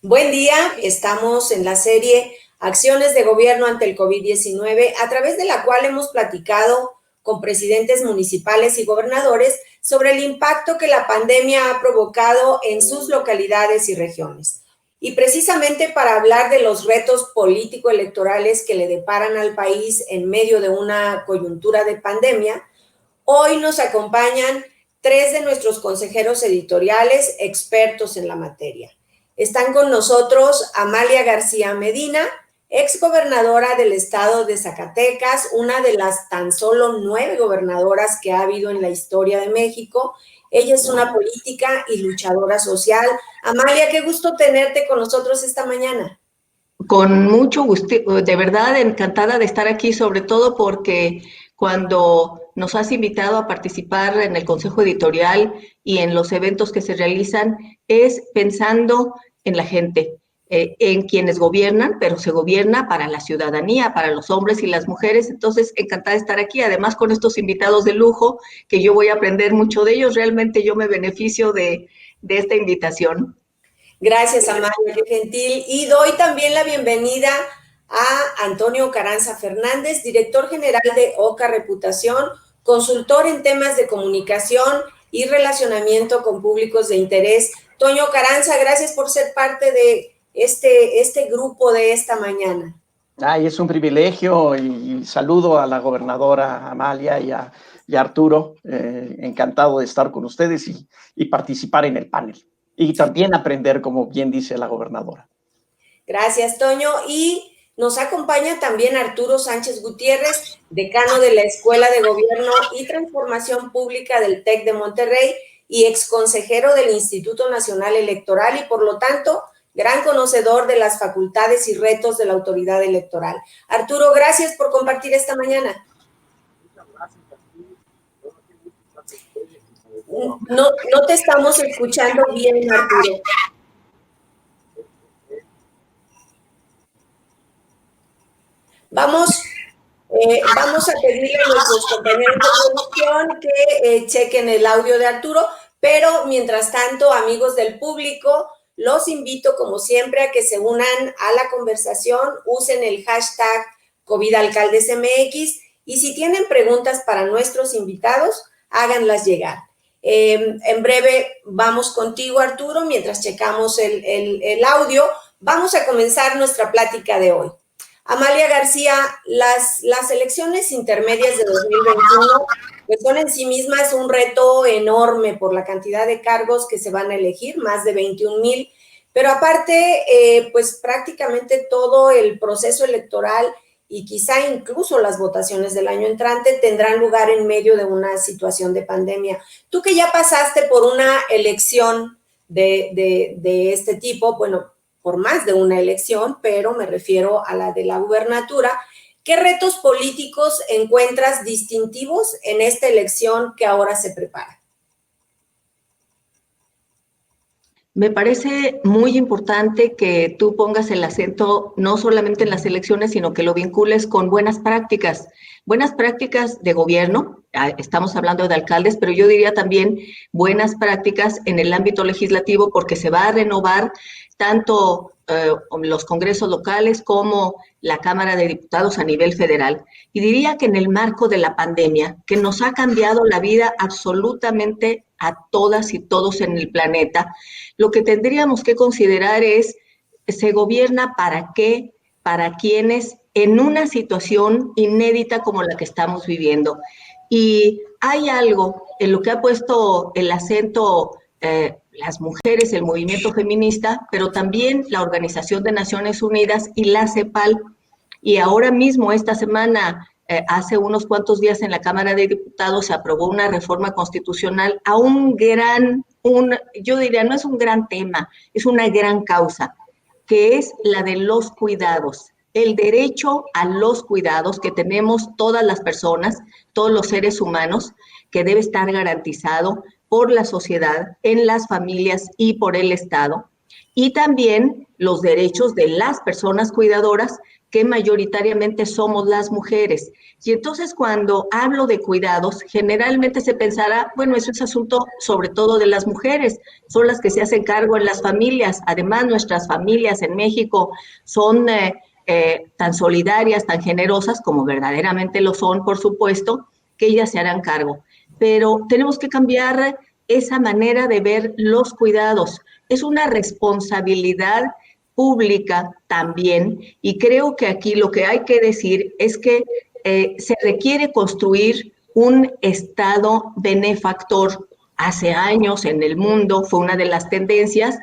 Buen día, estamos en la serie Acciones de Gobierno ante el COVID-19, a través de la cual hemos platicado con presidentes municipales y gobernadores sobre el impacto que la pandemia ha provocado en sus localidades y regiones. Y precisamente para hablar de los retos político-electorales que le deparan al país en medio de una coyuntura de pandemia, hoy nos acompañan tres de nuestros consejeros editoriales expertos en la materia. Están con nosotros Amalia García Medina, exgobernadora del estado de Zacatecas, una de las tan solo 9 gobernadoras que ha habido en la historia de México. Ella es una política y luchadora social. Amalia, qué gusto tenerte con nosotros esta mañana. Con mucho gusto, de verdad encantada de estar aquí, sobre todo porque cuando nos has invitado a participar en el Consejo Editorial y en los eventos que se realizan, es pensando en la gente, en quienes gobiernan, pero se gobierna para la ciudadanía, para los hombres y las mujeres. Entonces, encantada de estar aquí, además con estos invitados de lujo, que yo voy a aprender mucho de ellos. Realmente yo me beneficio de esta invitación. Gracias, Amalia, qué gentil. Y doy también la bienvenida a Antonio Carranza Fernández, director general de OCA Reputación, consultor en temas de comunicación y relacionamiento con públicos de interés. Toño Carranza, gracias por ser parte de este grupo de esta mañana. Ay, es un privilegio y saludo a la gobernadora Amalia y a Arturo. Encantado de estar con ustedes y participar en el panel. Y también aprender, como bien dice la gobernadora. Gracias, Toño. Y nos acompaña también Arturo Sánchez Gutiérrez, decano de la Escuela de Gobierno y Transformación Pública del TEC de Monterrey y exconsejero del Instituto Nacional Electoral y, por lo tanto, gran conocedor de las facultades y retos de la autoridad electoral. Arturo, gracias por compartir esta mañana. No te estamos escuchando bien, Arturo. Vamos a pedirle a nuestros compañeros de producción que chequen el audio de Arturo, pero mientras tanto, amigos del público, los invito como siempre a que se unan a la conversación, usen el hashtag COVIDalcaldesMX y si tienen preguntas para nuestros invitados, háganlas llegar. En breve vamos contigo, Arturo, mientras checamos el audio. Vamos a comenzar nuestra plática de hoy. Amalia García, las elecciones intermedias de 2021 pues son en sí mismas un reto enorme por la cantidad de cargos que se van a elegir, más de 21,000, pero aparte, pues prácticamente todo el proceso electoral y quizá incluso las votaciones del año entrante tendrán lugar en medio de una situación de pandemia. Tú que ya pasaste por una elección de este tipo, bueno, por más de una elección, pero me refiero a la de la gubernatura. ¿Qué retos políticos encuentras distintivos en esta elección que ahora se prepara? Me parece muy importante que tú pongas el acento no solamente en las elecciones, sino que lo vincules con buenas prácticas de gobierno. Estamos hablando de alcaldes, pero yo diría también buenas prácticas en el ámbito legislativo, porque se va a renovar tanto los congresos locales como la Cámara de Diputados a nivel federal. Y diría que en el marco de la pandemia, que nos ha cambiado la vida absolutamente a todas y todos en el planeta, lo que tendríamos que considerar es, ¿se gobierna para qué? ¿Para quiénes? En una situación inédita como la que estamos viviendo. Y hay algo en lo que ha puesto el acento las mujeres, el movimiento feminista, pero también la Organización de Naciones Unidas y la CEPAL. Y ahora mismo, esta semana, hace unos cuantos días en la Cámara de Diputados se aprobó una reforma constitucional a yo diría, no es un gran tema, es una gran causa, que es la de los cuidados. El derecho a los cuidados que tenemos todas las personas, todos los seres humanos, que debe estar garantizado por la sociedad, en las familias y por el Estado. y también los derechos de las personas cuidadoras, que mayoritariamente somos las mujeres. Y entonces cuando hablo de cuidados, generalmente se pensará, bueno, eso es asunto sobre todo de las mujeres, son las que se hacen cargo en las familias. Además, nuestras familias en México son tan solidarias, tan generosas, como verdaderamente lo son, por supuesto, que ellas se harán cargo. Pero tenemos que cambiar esa manera de ver los cuidados. Es una responsabilidad pública también, y creo que aquí lo que hay que decir es que se requiere construir un Estado benefactor. Hace años en el mundo fue una de las tendencias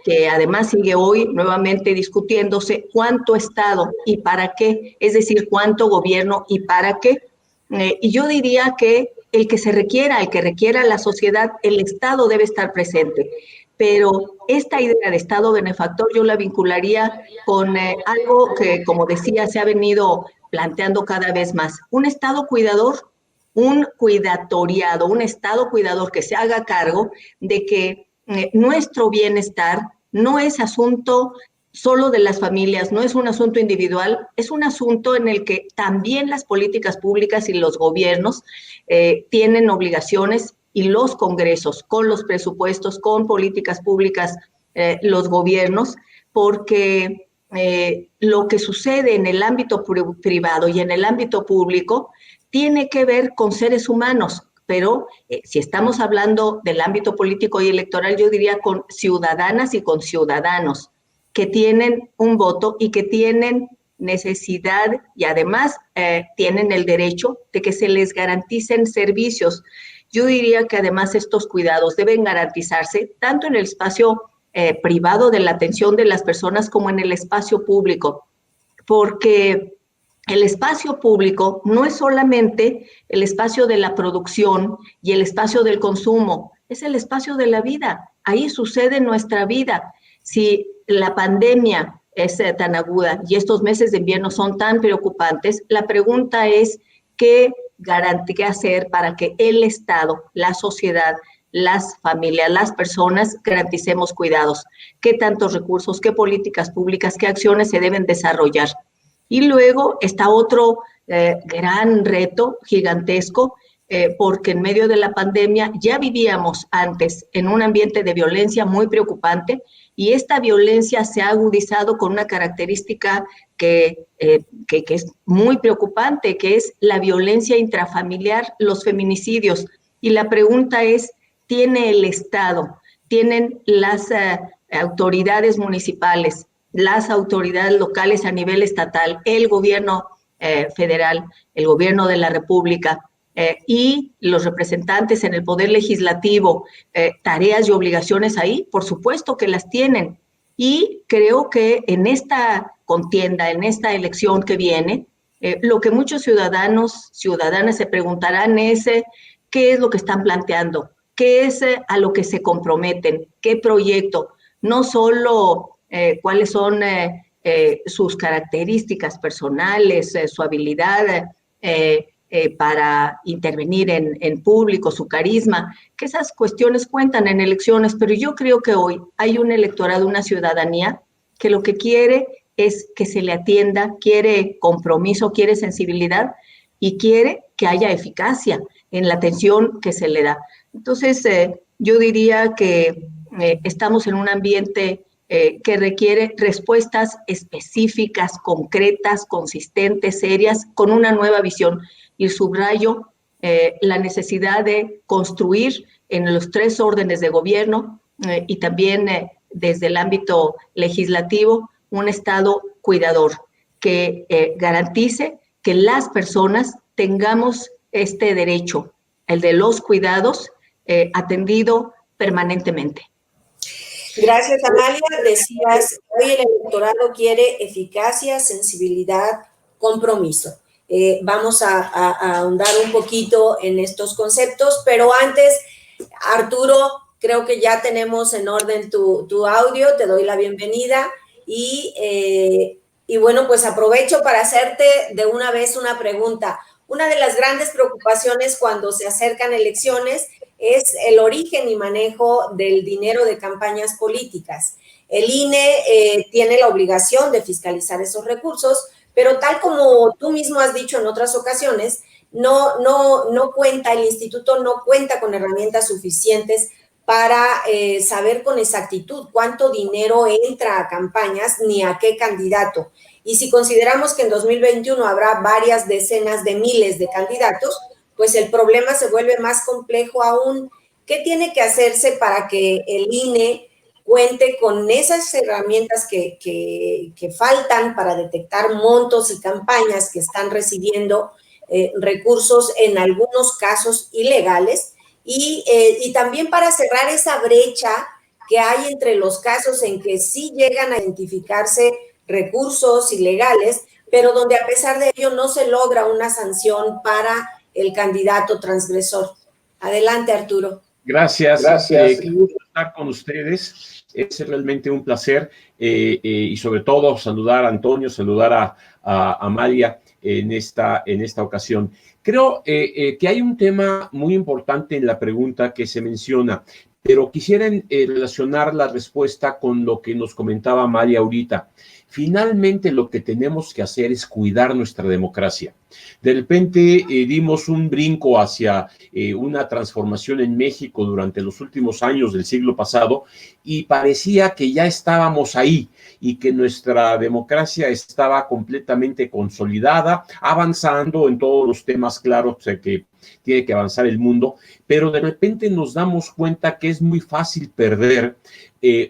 que además sigue hoy nuevamente discutiéndose: cuánto Estado y para qué, es decir, cuánto gobierno y para qué. Y yo diría que el que requiera la sociedad, el Estado debe estar presente. Pero esta idea de Estado benefactor yo la vincularía con algo que, como decía, se ha venido planteando cada vez más: un Estado cuidador, un cuidatoriado, un Estado cuidador que se haga cargo de que nuestro bienestar no es asunto solo de las familias, no es un asunto individual, es un asunto en el que también las políticas públicas y los gobiernos tienen obligaciones, y los congresos, con los presupuestos, con políticas públicas, los gobiernos, porque lo que sucede en el ámbito privado y en el ámbito público tiene que ver con seres humanos, pero si estamos hablando del ámbito político y electoral, yo diría con ciudadanas y con ciudadanos que tienen un voto y que tienen necesidad y además tienen el derecho de que se les garanticen servicios. Yo diría que además estos cuidados deben garantizarse tanto en el espacio privado de la atención de las personas como en el espacio público, porque el espacio público no es solamente el espacio de la producción y el espacio del consumo, es el espacio de la vida. Ahí sucede nuestra vida. Si la pandemia es tan aguda y estos meses de invierno son tan preocupantes, la pregunta es: ¿qué hacer para que el Estado, la sociedad, las familias, las personas garanticemos cuidados? ¿Qué tantos recursos, qué políticas públicas, qué acciones se deben desarrollar? Y luego está otro gran reto gigantesco, porque en medio de la pandemia ya vivíamos antes en un ambiente de violencia muy preocupante, y esta violencia se ha agudizado con una característica que es muy preocupante, que es la violencia intrafamiliar, los feminicidios. Y la pregunta es: ¿tiene el Estado, tienen las autoridades municipales, las autoridades locales a nivel estatal, el gobierno federal, el gobierno de la República y los representantes en el poder legislativo, tareas y obligaciones ahí? Por supuesto que las tienen. Y creo que en esta contienda, en esta elección que viene, lo que muchos ciudadanas se preguntarán es qué es lo que están planteando, qué es a lo que se comprometen, qué proyecto, no solo cuáles son sus características personales, su habilidad para intervenir en público, su carisma, que esas cuestiones cuentan en elecciones, pero yo creo que hoy hay un electorado, una ciudadanía que lo que quiere es que se le atienda, quiere compromiso, quiere sensibilidad y quiere que haya eficacia en la atención que se le da. Entonces, yo diría que estamos en un ambiente que requiere respuestas específicas, concretas, consistentes, serias, con una nueva visión. Y subrayo la necesidad de construir en los 3 órdenes de gobierno y también desde el ámbito legislativo un Estado cuidador que garantice que las personas tengamos este derecho, el de los cuidados, atendido permanentemente. Gracias, Amalia. Decías, hoy el electorado quiere eficacia, sensibilidad, compromiso. Vamos a ahondar un poquito en estos conceptos, pero antes, Arturo, creo que ya tenemos en orden tu audio, te doy la bienvenida y bueno, pues aprovecho para hacerte de una vez una pregunta. Una de las grandes preocupaciones cuando se acercan elecciones es el origen y manejo del dinero de campañas políticas. El INE tiene la obligación de fiscalizar esos recursos, pero tal como tú mismo has dicho en otras ocasiones, no cuenta, el instituto no cuenta con herramientas suficientes para saber con exactitud cuánto dinero entra a campañas ni a qué candidato. Y si consideramos que en 2021 habrá varias decenas de miles de candidatos, pues el problema se vuelve más complejo aún. ¿Qué tiene que hacerse para que el INE cuente con esas herramientas que faltan para detectar montos y campañas que están recibiendo recursos en algunos casos ilegales y también para cerrar esa brecha que hay entre los casos en que sí llegan a identificarse recursos ilegales, pero donde a pesar de ello no se logra una sanción para el candidato transgresor? Adelante, Arturo. Gracias. Qué gusto estar con ustedes. Es realmente un placer y sobre todo saludar a Antonio, saludar a Amalia en esta ocasión. Creo que hay un tema muy importante en la pregunta que se menciona, pero quisiera relacionar la respuesta con lo que nos comentaba Amalia ahorita. Finalmente lo que tenemos que hacer es cuidar nuestra democracia. De repente dimos un brinco hacia una transformación en México durante los últimos años del siglo pasado y parecía que ya estábamos ahí y que nuestra democracia estaba completamente consolidada, avanzando en todos los temas claros que tiene que avanzar el mundo, pero de repente nos damos cuenta que es muy fácil perder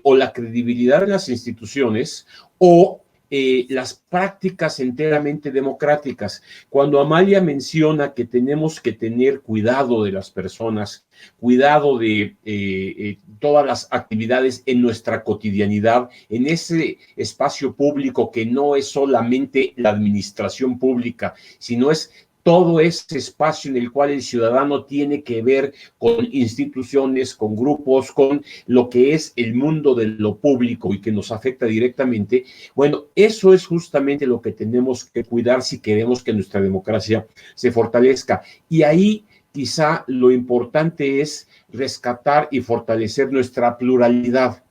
o la credibilidad de las instituciones o las prácticas enteramente democráticas. Cuando Amalia menciona que tenemos que tener cuidado de las personas, cuidado de todas las actividades en nuestra cotidianidad, en ese espacio público que no es solamente la administración pública, sino es todo ese espacio en el cual el ciudadano tiene que ver con instituciones, con grupos, con lo que es el mundo de lo público y que nos afecta directamente. Bueno, eso es justamente lo que tenemos que cuidar si queremos que nuestra democracia se fortalezca. Y ahí quizá lo importante es rescatar y fortalecer nuestra pluralidad.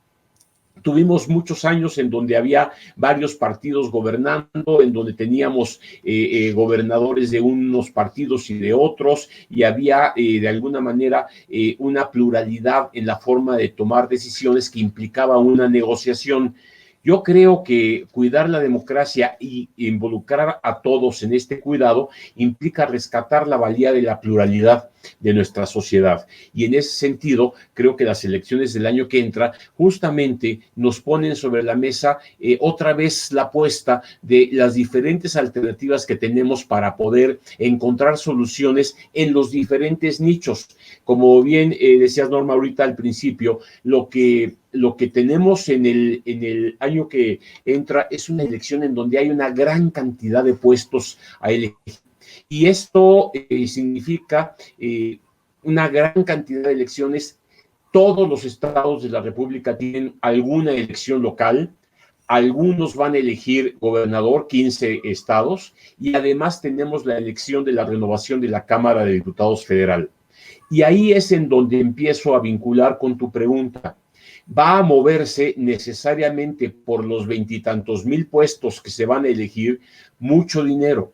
Tuvimos muchos años en donde había varios partidos gobernando, en donde teníamos gobernadores de unos partidos y de otros, y había de alguna manera una pluralidad en la forma de tomar decisiones que implicaba una negociación. Yo creo que cuidar la democracia y involucrar a todos en este cuidado implica rescatar la valía de la pluralidad de nuestra sociedad. Y en ese sentido, creo que las elecciones del año que entra justamente nos ponen sobre la mesa otra vez la apuesta de las diferentes alternativas que tenemos para poder encontrar soluciones en los diferentes nichos. Como bien decías, Norma, ahorita al principio, lo que tenemos en el año que entra es una elección en donde hay una gran cantidad de puestos a elegir. Y esto significa una gran cantidad de elecciones. Todos los estados de la República tienen alguna elección local. Algunos van a elegir gobernador, 15 estados, y además tenemos la elección de la renovación de la Cámara de Diputados Federal. Y ahí es en donde empiezo a vincular con tu pregunta. Va a moverse necesariamente por los 20 y tantos mil puestos que se van a elegir mucho dinero,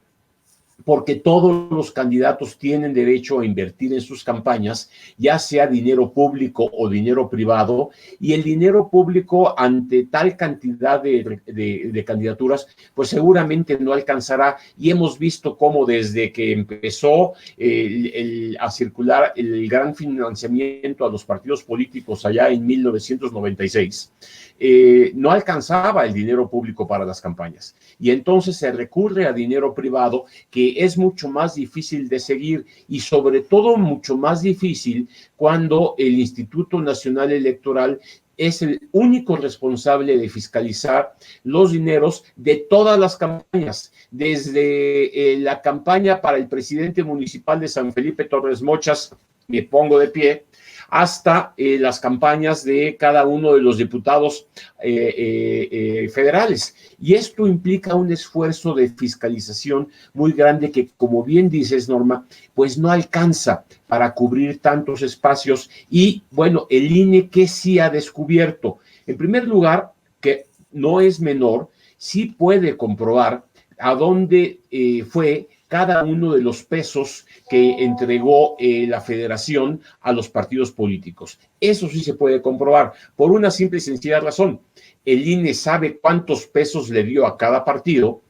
porque todos los candidatos tienen derecho a invertir en sus campañas, ya sea dinero público o dinero privado, y el dinero público ante tal cantidad de candidaturas, pues seguramente no alcanzará, y hemos visto cómo desde que empezó a circular el gran financiamiento a los partidos políticos allá en 1996, no alcanzaba el dinero público para las campañas, y entonces se recurre a dinero privado que es mucho más difícil de seguir y sobre todo mucho más difícil cuando el Instituto Nacional Electoral es el único responsable de fiscalizar los dineros de todas las campañas, desde la campaña para el presidente municipal de San Felipe Torres Mochas, me pongo de pie, hasta las campañas de cada uno de los diputados federales. Y esto implica un esfuerzo de fiscalización muy grande que, como bien dices, Norma, pues no alcanza para cubrir tantos espacios. Y, bueno, el INE, ¿qué sí ha descubierto? En primer lugar, no es menor, sí puede comprobar a dónde fue cada uno de los pesos que entregó la federación a los partidos políticos. Eso sí se puede comprobar por una simple y sencilla razón. El INE sabe cuántos pesos le dio a cada partido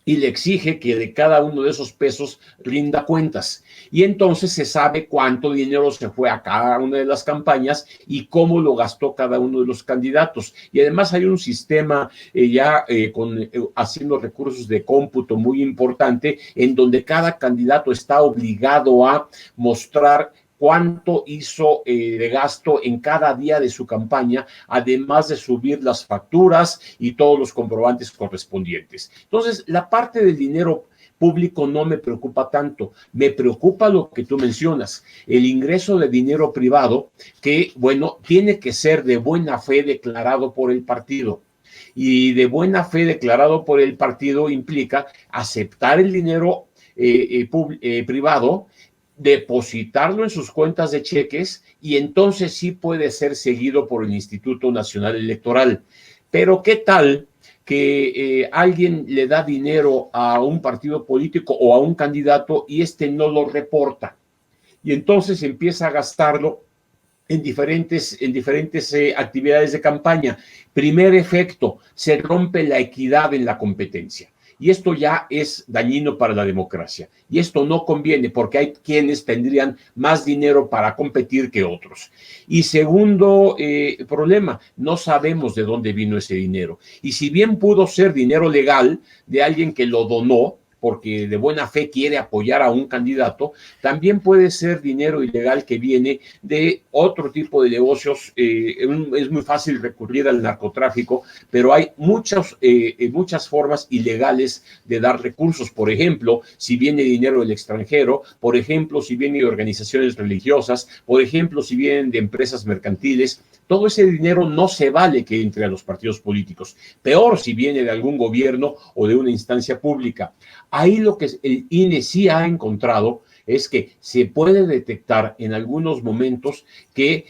y le exige que de cada uno de esos pesos rinda cuentas. Y entonces se sabe cuánto dinero se fue a cada una de las campañas y cómo lo gastó cada uno de los candidatos. Y además hay un sistema haciendo recursos de cómputo muy importante en donde cada candidato está obligado a mostrar cuánto hizo de gasto en cada día de su campaña, además de subir las facturas y todos los comprobantes correspondientes. Entonces, la parte del dinero público no me preocupa tanto, me preocupa lo que tú mencionas, el ingreso de dinero privado que, bueno, tiene que ser de buena fe declarado por el partido. Y de buena fe declarado por el partido implica aceptar el dinero privado, depositarlo en sus cuentas de cheques y entonces sí puede ser seguido por el Instituto Nacional Electoral. Pero ¿qué tal que alguien le da dinero a un partido político o a un candidato y este no lo reporta? Y entonces empieza a gastarlo en diferentes actividades de campaña. Primer efecto, se rompe la equidad en la competencia. Y esto ya es dañino para la democracia. Y esto no conviene porque hay quienes tendrían más dinero para competir que otros. Y segundo problema, no sabemos de dónde vino ese dinero. Y si bien pudo ser dinero legal de alguien que lo donó, porque de buena fe quiere apoyar a un candidato, también puede ser dinero ilegal que viene de otro tipo de negocios. Es muy fácil recurrir al narcotráfico, pero hay muchas formas ilegales de dar recursos. Por ejemplo, si viene dinero del extranjero, por ejemplo, si viene de organizaciones religiosas, por ejemplo, si vienen de empresas mercantiles. Todo ese dinero no se vale que entre a los partidos políticos. Peor si viene de algún gobierno o de una instancia pública. Ahí lo que el INE sí ha encontrado es que se puede detectar en algunos momentos que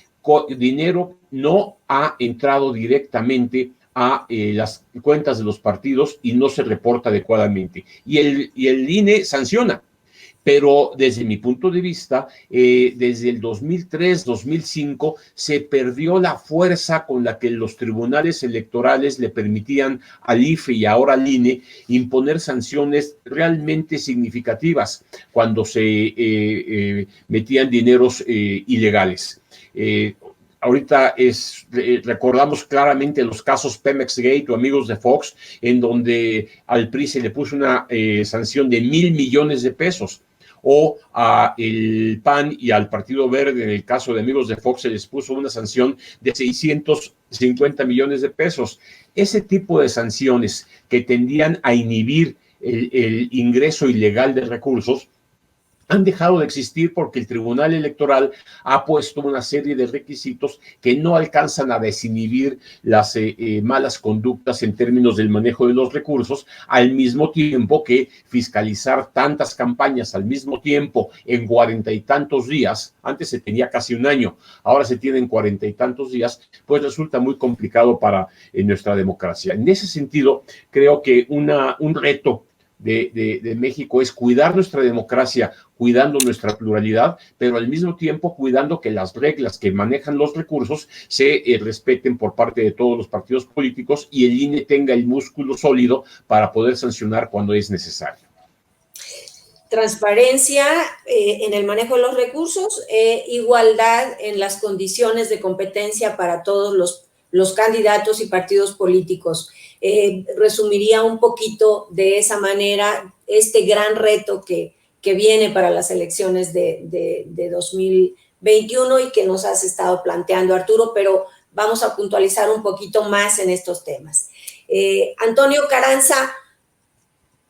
dinero no ha entrado directamente a las cuentas de los partidos y no se reporta adecuadamente. Y el INE sanciona. Pero desde mi punto de vista, desde el 2003, 2005, se perdió la fuerza con la que los tribunales electorales le permitían al IFE y ahora al INE imponer sanciones realmente significativas cuando se metían dineros ilegales. Ahorita recordamos claramente los casos Pemex Gate o Amigos de Fox, en donde al PRI se le puso una sanción de 1,000 millones de pesos. O al PAN y al Partido Verde, en el caso de Amigos de Fox, se les puso una sanción de 650 millones de pesos. Ese tipo de sanciones que tendían a inhibir el ingreso ilegal de recursos han dejado de existir porque el Tribunal Electoral ha puesto una serie de requisitos que no alcanzan a desinhibir las malas conductas en términos del manejo de los recursos, al mismo tiempo que fiscalizar tantas campañas al mismo tiempo en 40 y tantos días. Antes se tenía casi un año, ahora se tienen 40 y tantos días, pues resulta muy complicado para nuestra democracia. En ese sentido, creo que un reto de México es cuidar nuestra democracia, cuidando nuestra pluralidad, pero al mismo tiempo cuidando que las reglas que manejan los recursos se respeten por parte de todos los partidos políticos y el INE tenga el músculo sólido para poder sancionar cuando es necesario. Transparencia en el manejo de los recursos, igualdad en las condiciones de competencia para todos los candidatos y partidos políticos. Resumiría un poquito de esa manera este gran reto que viene para las elecciones de 2021 y que nos has estado planteando, Arturo, pero vamos a puntualizar un poquito más en estos temas. Antonio Carranza,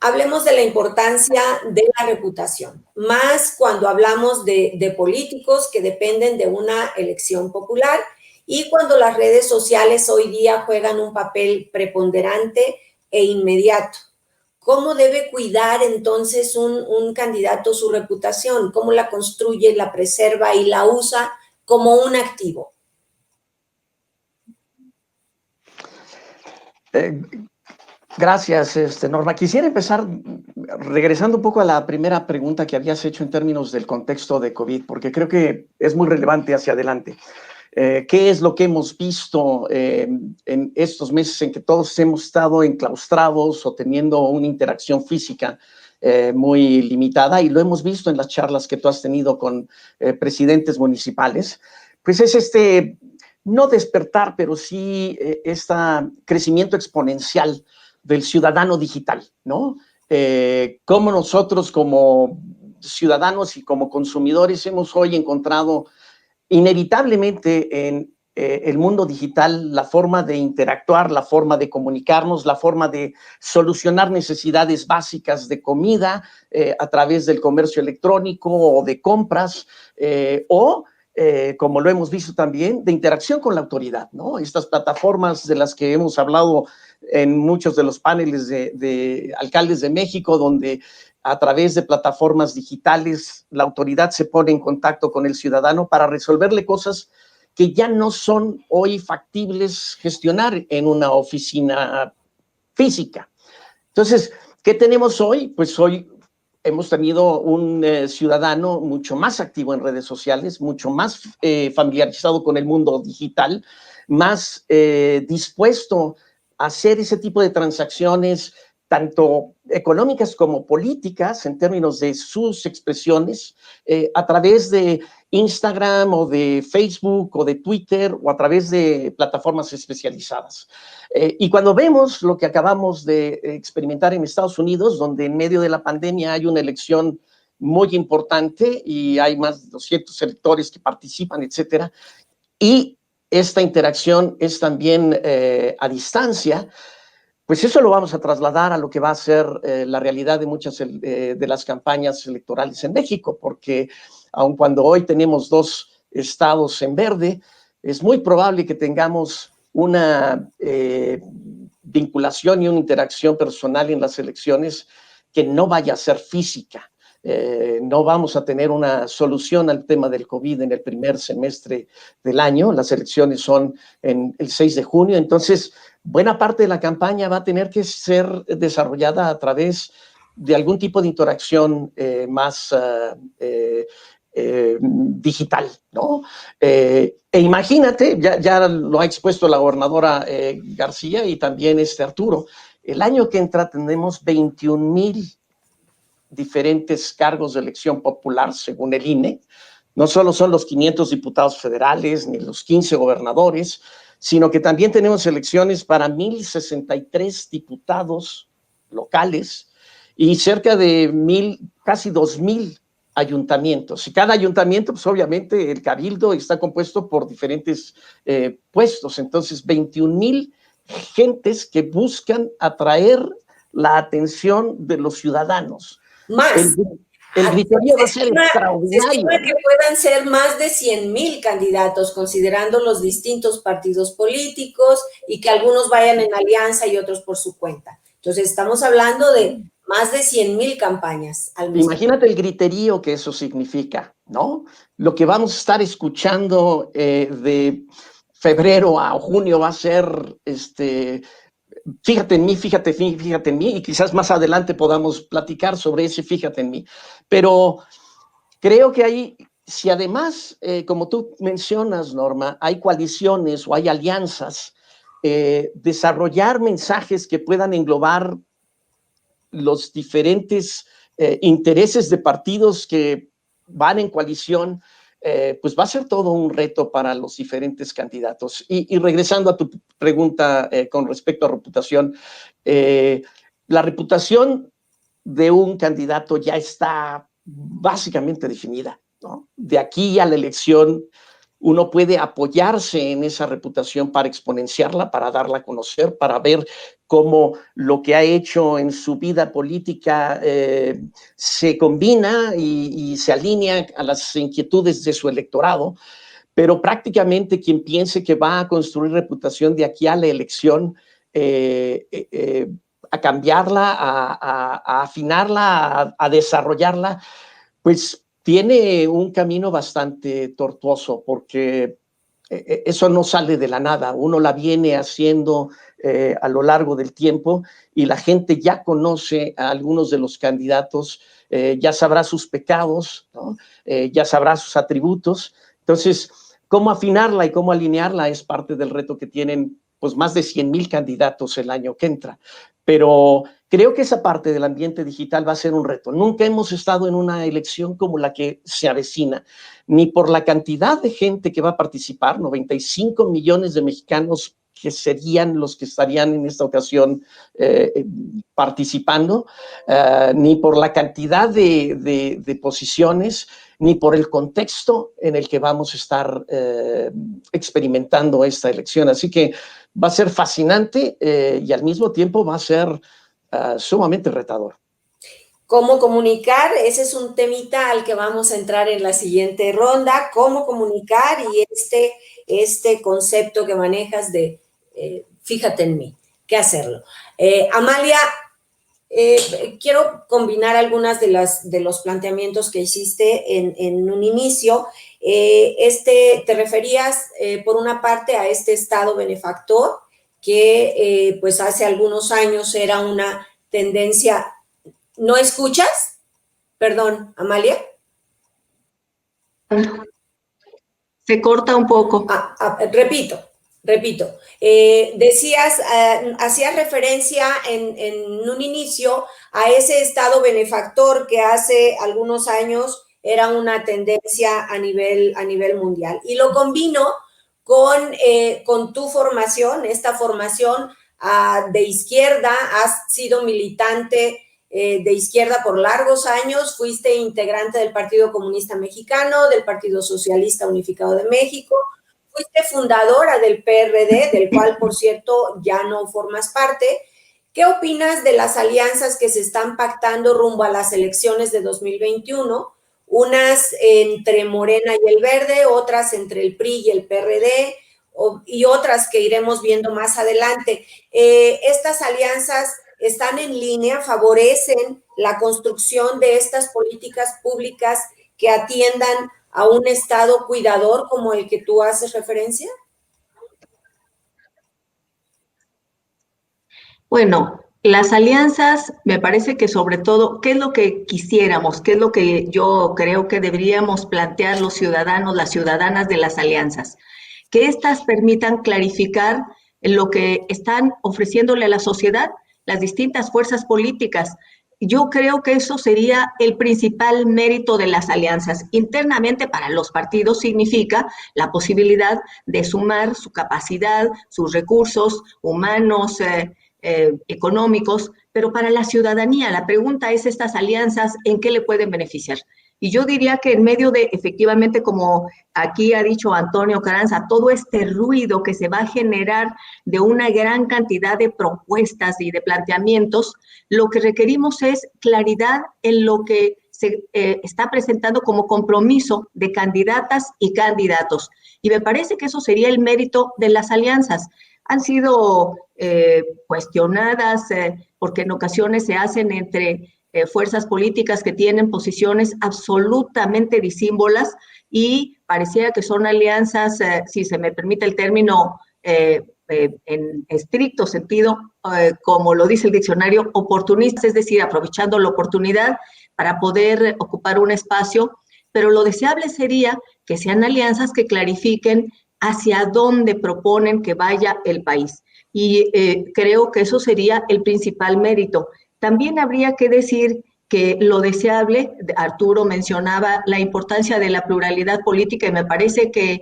hablemos de la importancia de la reputación, más cuando hablamos de políticos que dependen de una elección popular y cuando las redes sociales hoy día juegan un papel preponderante e inmediato. ¿Cómo debe cuidar entonces un candidato su reputación? ¿Cómo la construye, la preserva y la usa como un activo? Gracias, Norma. Quisiera empezar regresando un poco a la primera pregunta que habías hecho en términos del contexto de COVID, porque creo que es muy relevante hacia adelante. ¿Qué es lo que hemos visto en estos meses en que todos hemos estado enclaustrados o teniendo una interacción física muy limitada? Y lo hemos visto en las charlas que tú has tenido con presidentes municipales. Pues es no despertar, pero sí este crecimiento exponencial del ciudadano digital, ¿no? Cómo nosotros como ciudadanos y como consumidores hemos hoy encontrado inevitablemente en el mundo digital la forma de interactuar, la forma de comunicarnos, la forma de solucionar necesidades básicas de comida a través del comercio electrónico o de compras como lo hemos visto también, de interacción con la autoridad, ¿no? Estas plataformas de las que hemos hablado en muchos de los paneles de alcaldes de México, donde a través de plataformas digitales la autoridad se pone en contacto con el ciudadano para resolverle cosas que ya no son hoy factibles gestionar en una oficina física. Entonces, ¿qué tenemos hoy? Pues hoy hemos tenido un ciudadano mucho más activo en redes sociales, mucho más familiarizado con el mundo digital, más dispuesto a hacer ese tipo de transacciones, tanto económicas como políticas, en términos de sus expresiones, a través de Instagram o de Facebook o de Twitter o a través de plataformas especializadas. Y cuando vemos lo que acabamos de experimentar en Estados Unidos, donde en medio de la pandemia hay una elección muy importante y hay más de 200 electores que participan, etcétera, y esta interacción es también a distancia, pues eso lo vamos a trasladar a lo que va a ser la realidad de muchas de las campañas electorales en México, porque aun cuando hoy tenemos 2 estados en verde, es muy probable que tengamos una vinculación y una interacción personal en las elecciones que no vaya a ser física. No vamos a tener una solución al tema del COVID en el primer semestre del año. Las elecciones son en el 6 de junio, entonces buena parte de la campaña va a tener que ser desarrollada a través de algún tipo de interacción más digital, ¿no? Imagínate, ya lo ha expuesto la gobernadora García y también Arturo, el año que entra tenemos 21,000 diferentes cargos de elección popular según el INE. No solo son los 500 diputados federales ni los 15 gobernadores, sino que también tenemos elecciones para 1,063 diputados locales y cerca de casi 2,000 ayuntamientos. Y cada ayuntamiento, pues obviamente el cabildo está compuesto por diferentes puestos. Entonces, 21,000 gentes que buscan atraer la atención de los ciudadanos. Más. El griterío va a ser extraordinario. Se estima que puedan ser más de 100,000 candidatos, considerando los distintos partidos políticos y que algunos vayan en alianza y otros por su cuenta. Entonces, estamos hablando de más de 100,000 campañas al mismo tiempo. Imagínate el griterío que eso significa, ¿no? Lo que vamos a estar escuchando de febrero a junio va a ser fíjate en mí, fíjate en mí, y quizás más adelante podamos platicar sobre ese fíjate en mí. Pero creo que ahí, si además, como tú mencionas, Norma, hay coaliciones o hay alianzas, desarrollar mensajes que puedan englobar los diferentes intereses de partidos que van en coalición, pues va a ser todo un reto para los diferentes candidatos. Y regresando a tu pregunta con respecto a reputación, la reputación de un candidato ya está básicamente definida, ¿no? De aquí a la elección, uno puede apoyarse en esa reputación para exponenciarla, para darla a conocer, para ver cómo lo que ha hecho en su vida política se combina y se alinea a las inquietudes de su electorado. Pero prácticamente quien piense que va a construir reputación de aquí a la elección, a cambiarla, a afinarla, a desarrollarla, pues tiene un camino bastante tortuoso, porque eso no sale de la nada. Uno la viene haciendo a lo largo del tiempo y la gente ya conoce a algunos de los candidatos, ya sabrá sus pecados, ¿no? Ya sabrá sus atributos. Entonces, cómo afinarla y cómo alinearla es parte del reto que tienen pues más de 100,000 candidatos el año que entra. Pero creo que esa parte del ambiente digital va a ser un reto. Nunca hemos estado en una elección como la que se avecina, ni por la cantidad de gente que va a participar, 95 millones de mexicanos que serían los que estarían en esta ocasión participando, ni por la cantidad de posiciones, ni por el contexto en el que vamos a estar experimentando esta elección. Así que va a ser fascinante y al mismo tiempo va a ser sumamente retador. ¿Cómo comunicar? Ese es un temita al que vamos a entrar en la siguiente ronda. ¿Cómo comunicar? Y este concepto que manejas de fíjate en mí, ¿qué hacerlo? Amalia, quiero combinar algunas de los planteamientos que hiciste en un inicio. Te referías, por una parte, a este Estado benefactor, que pues hace algunos años era una tendencia. ¿No escuchas? Perdón, Amalia. Se corta un poco. Repito. Decías, hacías referencia en un inicio a ese Estado benefactor que hace algunos años era una tendencia a nivel mundial. Y lo combino con tu formación, esta formación de izquierda. Has sido militante de izquierda por largos años, fuiste integrante del Partido Comunista Mexicano, del Partido Socialista Unificado de México, fuiste fundadora del PRD, del cual, por cierto, ya no formas parte. ¿Qué opinas de las alianzas que se están pactando rumbo a las elecciones de 2021? Unas entre Morena y el Verde, otras entre el PRI y el PRD, y otras que iremos viendo más adelante. Estas alianzas están en línea, favorecen la construcción de estas políticas públicas que atiendan a un Estado cuidador como el que tú haces referencia. Bueno, las alianzas, me parece que sobre todo, ¿qué es lo que quisiéramos? ¿Qué es lo que yo creo que deberíamos plantear los ciudadanos, las ciudadanas de las alianzas? Que éstas permitan clarificar lo que están ofreciéndole a la sociedad las distintas fuerzas políticas. Yo creo que eso sería el principal mérito de las alianzas. Internamente para los partidos significa la posibilidad de sumar su capacidad, sus recursos humanos, económicos, pero para la ciudadanía la pregunta es estas alianzas, ¿en qué le pueden beneficiar? Y yo diría que en medio de, efectivamente, como aquí ha dicho Antonio Carranza, todo este ruido que se va a generar de una gran cantidad de propuestas y de planteamientos, lo que requerimos es claridad en lo que se está presentando como compromiso de candidatas y candidatos. Y me parece que eso sería el mérito de las alianzas. Han sido cuestionadas porque en ocasiones se hacen entre fuerzas políticas que tienen posiciones absolutamente disímbolas y pareciera que son alianzas, si se me permite el término, en estricto sentido, como lo dice el diccionario, oportunistas, es decir, aprovechando la oportunidad para poder ocupar un espacio, pero lo deseable sería que sean alianzas que clarifiquen hacia dónde proponen que vaya el país. Y creo que eso sería el principal mérito. También habría que decir que lo deseable, Arturo mencionaba la importancia de la pluralidad política y me parece que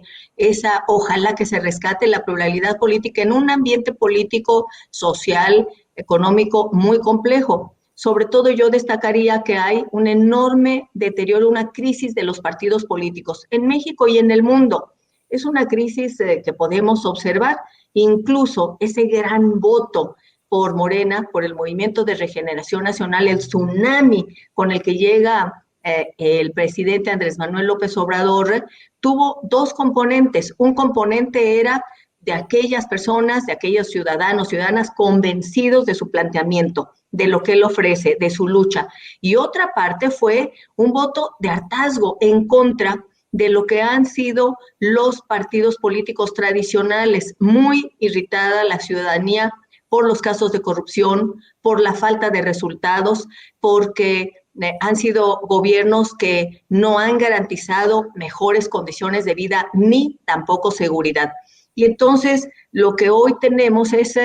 ojalá que se rescate la pluralidad política en un ambiente político, social, económico muy complejo. Sobre todo yo destacaría que hay un enorme deterioro, una crisis de los partidos políticos en México y en el mundo. Es una crisis que podemos observar, incluso ese gran voto por Morena, por el Movimiento de Regeneración Nacional, el tsunami con el que llega el presidente Andrés Manuel López Obrador, tuvo dos componentes. Un componente era de aquellas personas, de aquellos ciudadanos, ciudadanas convencidos de su planteamiento, de lo que él ofrece, de su lucha. Y otra parte fue un voto de hartazgo en contra de lo que han sido los partidos políticos tradicionales. Muy irritada la ciudadanía por los casos de corrupción, por la falta de resultados, porque han sido gobiernos que no han garantizado mejores condiciones de vida ni tampoco seguridad. Y entonces lo que hoy tenemos es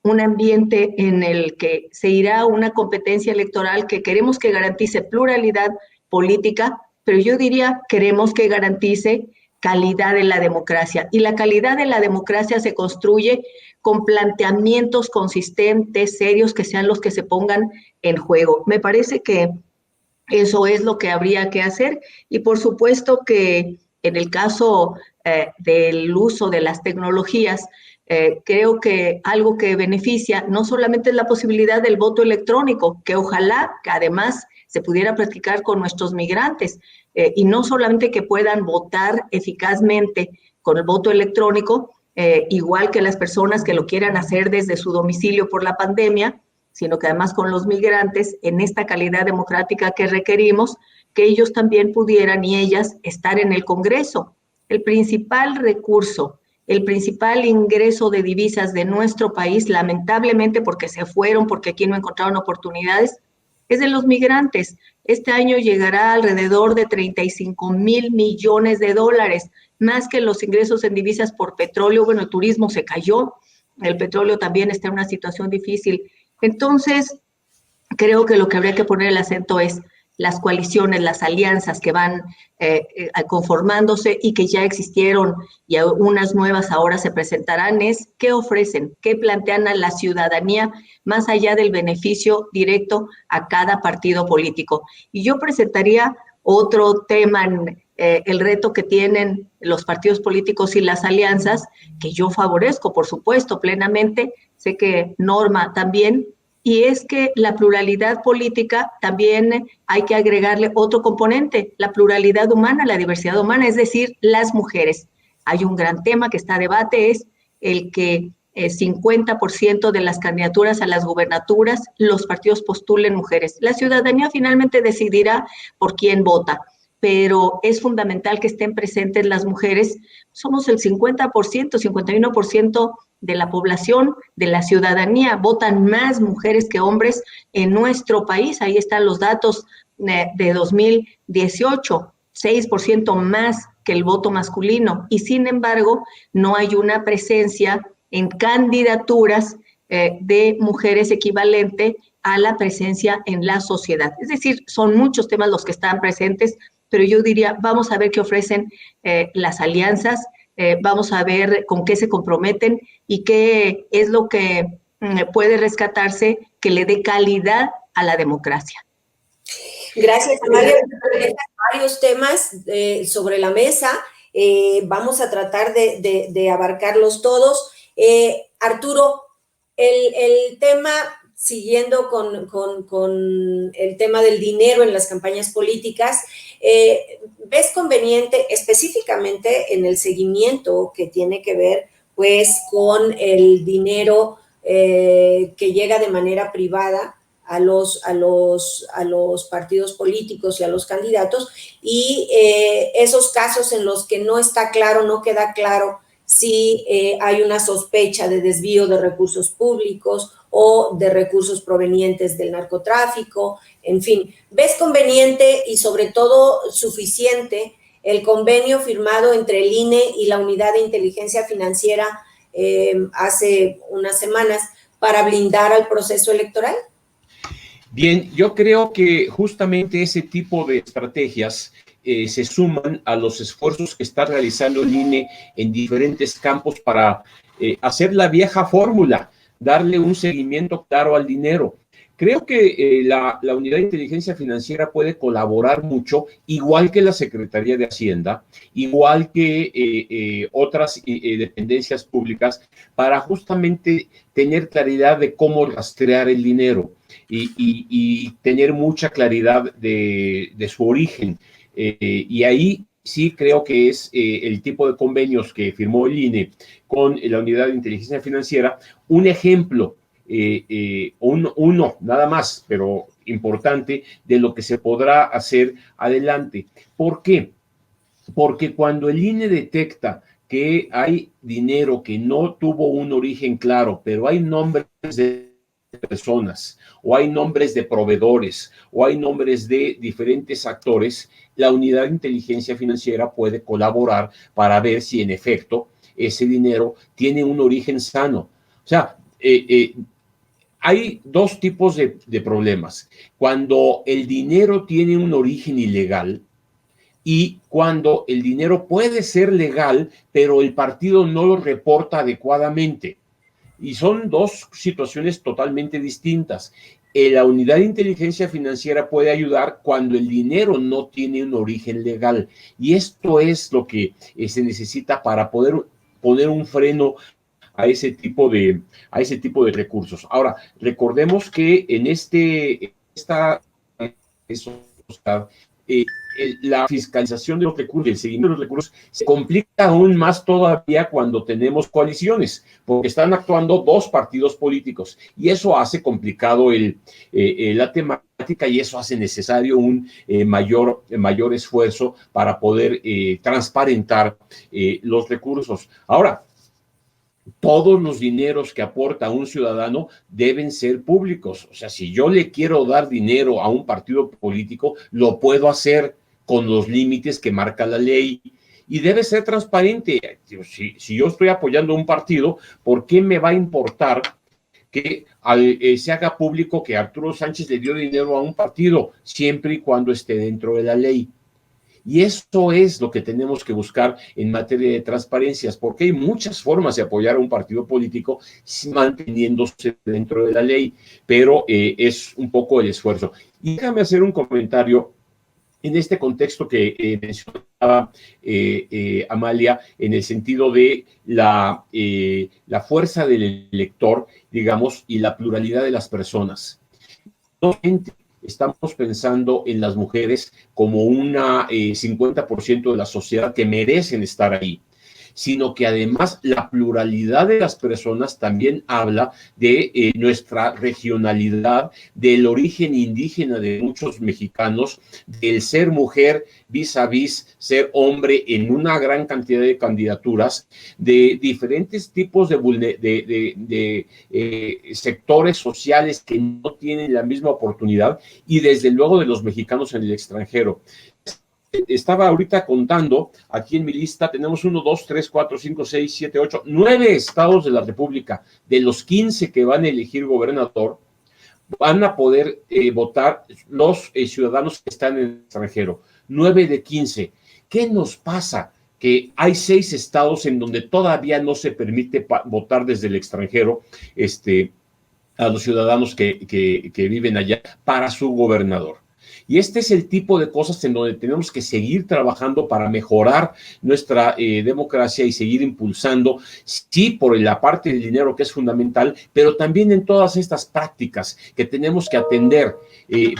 un ambiente en el que se irá una competencia electoral que queremos que garantice pluralidad política, pero yo diría queremos que garantice calidad de la democracia. Y la calidad de la democracia se construye con planteamientos consistentes, serios, que sean los que se pongan en juego. Me parece que eso es lo que habría que hacer y por supuesto que en el caso del uso de las tecnologías, creo que algo que beneficia no solamente es la posibilidad del voto electrónico, que ojalá que además se pudiera practicar con nuestros migrantes, y no solamente que puedan votar eficazmente con el voto electrónico, igual que las personas que lo quieran hacer desde su domicilio por la pandemia, sino que además con los migrantes, en esta calidad democrática que requerimos, que ellos también pudieran y ellas estar en el Congreso. El principal recurso, el principal ingreso de divisas de nuestro país, lamentablemente porque se fueron, porque aquí no encontraron oportunidades, es de los migrantes. Este año llegará alrededor de 35,000 millones de dólares, más que los ingresos en divisas por petróleo. Bueno, el turismo se cayó, el petróleo también está en una situación difícil. Entonces, creo que lo que habría que poner el acento es las coaliciones, las alianzas que van conformándose y que ya existieron y unas nuevas ahora se presentarán, es qué ofrecen, qué plantean a la ciudadanía más allá del beneficio directo a cada partido político. Y yo presentaría otro tema, el reto que tienen los partidos políticos y las alianzas, que yo favorezco, por supuesto, plenamente, sé que Norma también, y es que la pluralidad política también hay que agregarle otro componente, la pluralidad humana, la diversidad humana, es decir, las mujeres. Hay un gran tema que está a debate, es el que 50% de las candidaturas a las gubernaturas los partidos postulen mujeres. La ciudadanía finalmente decidirá por quién vota, pero es fundamental que estén presentes las mujeres. Somos el 50%, 51% de la población, de la ciudadanía, votan más mujeres que hombres en nuestro país. Ahí están los datos de 2018, 6% más que el voto masculino, y sin embargo no hay una presencia en candidaturas de mujeres equivalente a la presencia en la sociedad. Es decir, son muchos temas los que están presentes, pero yo diría, vamos a ver qué ofrecen las alianzas, vamos a ver con qué se comprometen y qué es lo que puede rescatarse que le dé calidad a la democracia. Gracias, Amalia. Varios temas sobre la mesa. Vamos a tratar de abarcarlos todos. Arturo, el tema, siguiendo con el tema del dinero en las campañas políticas, ¿ves conveniente específicamente en el seguimiento que tiene que ver pues con el dinero que llega de manera privada a los partidos políticos y a los candidatos, y esos casos en los que no está claro, no queda claro si hay una sospecha de desvío de recursos públicos o de recursos provenientes del narcotráfico? En fin, ¿ves conveniente y sobre todo suficiente el convenio firmado entre el INE y la Unidad de Inteligencia Financiera hace unas semanas para blindar al proceso electoral? Bien, yo creo que justamente ese tipo de estrategias se suman a los esfuerzos que está realizando el INE en diferentes campos para hacer la vieja fórmula, darle un seguimiento claro al dinero. Creo que la Unidad de Inteligencia Financiera puede colaborar mucho, igual que la Secretaría de Hacienda, igual que otras dependencias públicas, para justamente tener claridad de cómo rastrear el dinero y tener mucha claridad de su origen. Y ahí sí creo que es el tipo de convenios que firmó el INE con la Unidad de Inteligencia Financiera un ejemplo, uno nada más, pero importante, de lo que se podrá hacer adelante. ¿Por qué? Porque cuando el INE detecta que hay dinero que no tuvo un origen claro, pero hay nombres de personas, o hay nombres de proveedores, o hay nombres de diferentes actores, la unidad de inteligencia financiera puede colaborar para ver si en efecto ese dinero tiene un origen sano. O sea, hay dos tipos de problemas. Cuando el dinero tiene un origen ilegal y cuando el dinero puede ser legal, pero el partido no lo reporta adecuadamente. Y son dos situaciones totalmente distintas. La unidad de inteligencia financiera puede ayudar cuando el dinero no tiene un origen legal. Y esto es lo que se necesita para poder poner un freno a ese tipo de recursos. Ahora, recordemos que en esta la fiscalización de los recursos, el seguimiento de los recursos, se complica aún más todavía cuando tenemos coaliciones, porque están actuando dos partidos políticos, y eso hace complicado la temática, y eso hace necesario un mayor esfuerzo para poder transparentar los recursos. Ahora, todos los dineros que aporta un ciudadano deben ser públicos. O sea, si yo le quiero dar dinero a un partido político, lo puedo hacer con los límites que marca la ley y debe ser transparente. Si yo estoy apoyando a un partido, ¿por qué me va a importar que se haga público que Arturo Sánchez le dio dinero a un partido, siempre y cuando esté dentro de la ley? Y eso es lo que tenemos que buscar en materia de transparencias, porque hay muchas formas de apoyar a un partido político manteniéndose dentro de la ley, pero es un poco el esfuerzo. Y déjame hacer un comentario en este contexto que mencionaba Amalia, en el sentido de la fuerza del elector, digamos, y la pluralidad de las personas. Estamos pensando en las mujeres como una 50% de la sociedad que merecen estar ahí, sino que además la pluralidad de las personas también habla de nuestra regionalidad, del origen indígena de muchos mexicanos, del ser mujer vis a vis ser hombre en una gran cantidad de candidaturas, de diferentes tipos de sectores sociales que no tienen la misma oportunidad, y desde luego de los mexicanos en el extranjero. Estaba ahorita contando, aquí en mi lista tenemos 1, 2, 3, 4, 5, 6, 7, 8, 9 estados de la República. De los 15 que van a elegir gobernador, van a poder votar los ciudadanos que están en el extranjero. 9 de 15. ¿Qué nos pasa? Que hay 6 estados en donde todavía no se permite votar desde el extranjero a los ciudadanos que viven allá para su gobernador. Y este es el tipo de cosas en donde tenemos que seguir trabajando para mejorar nuestra democracia y seguir impulsando, sí, por la parte del dinero, que es fundamental, pero también en todas estas prácticas que tenemos que atender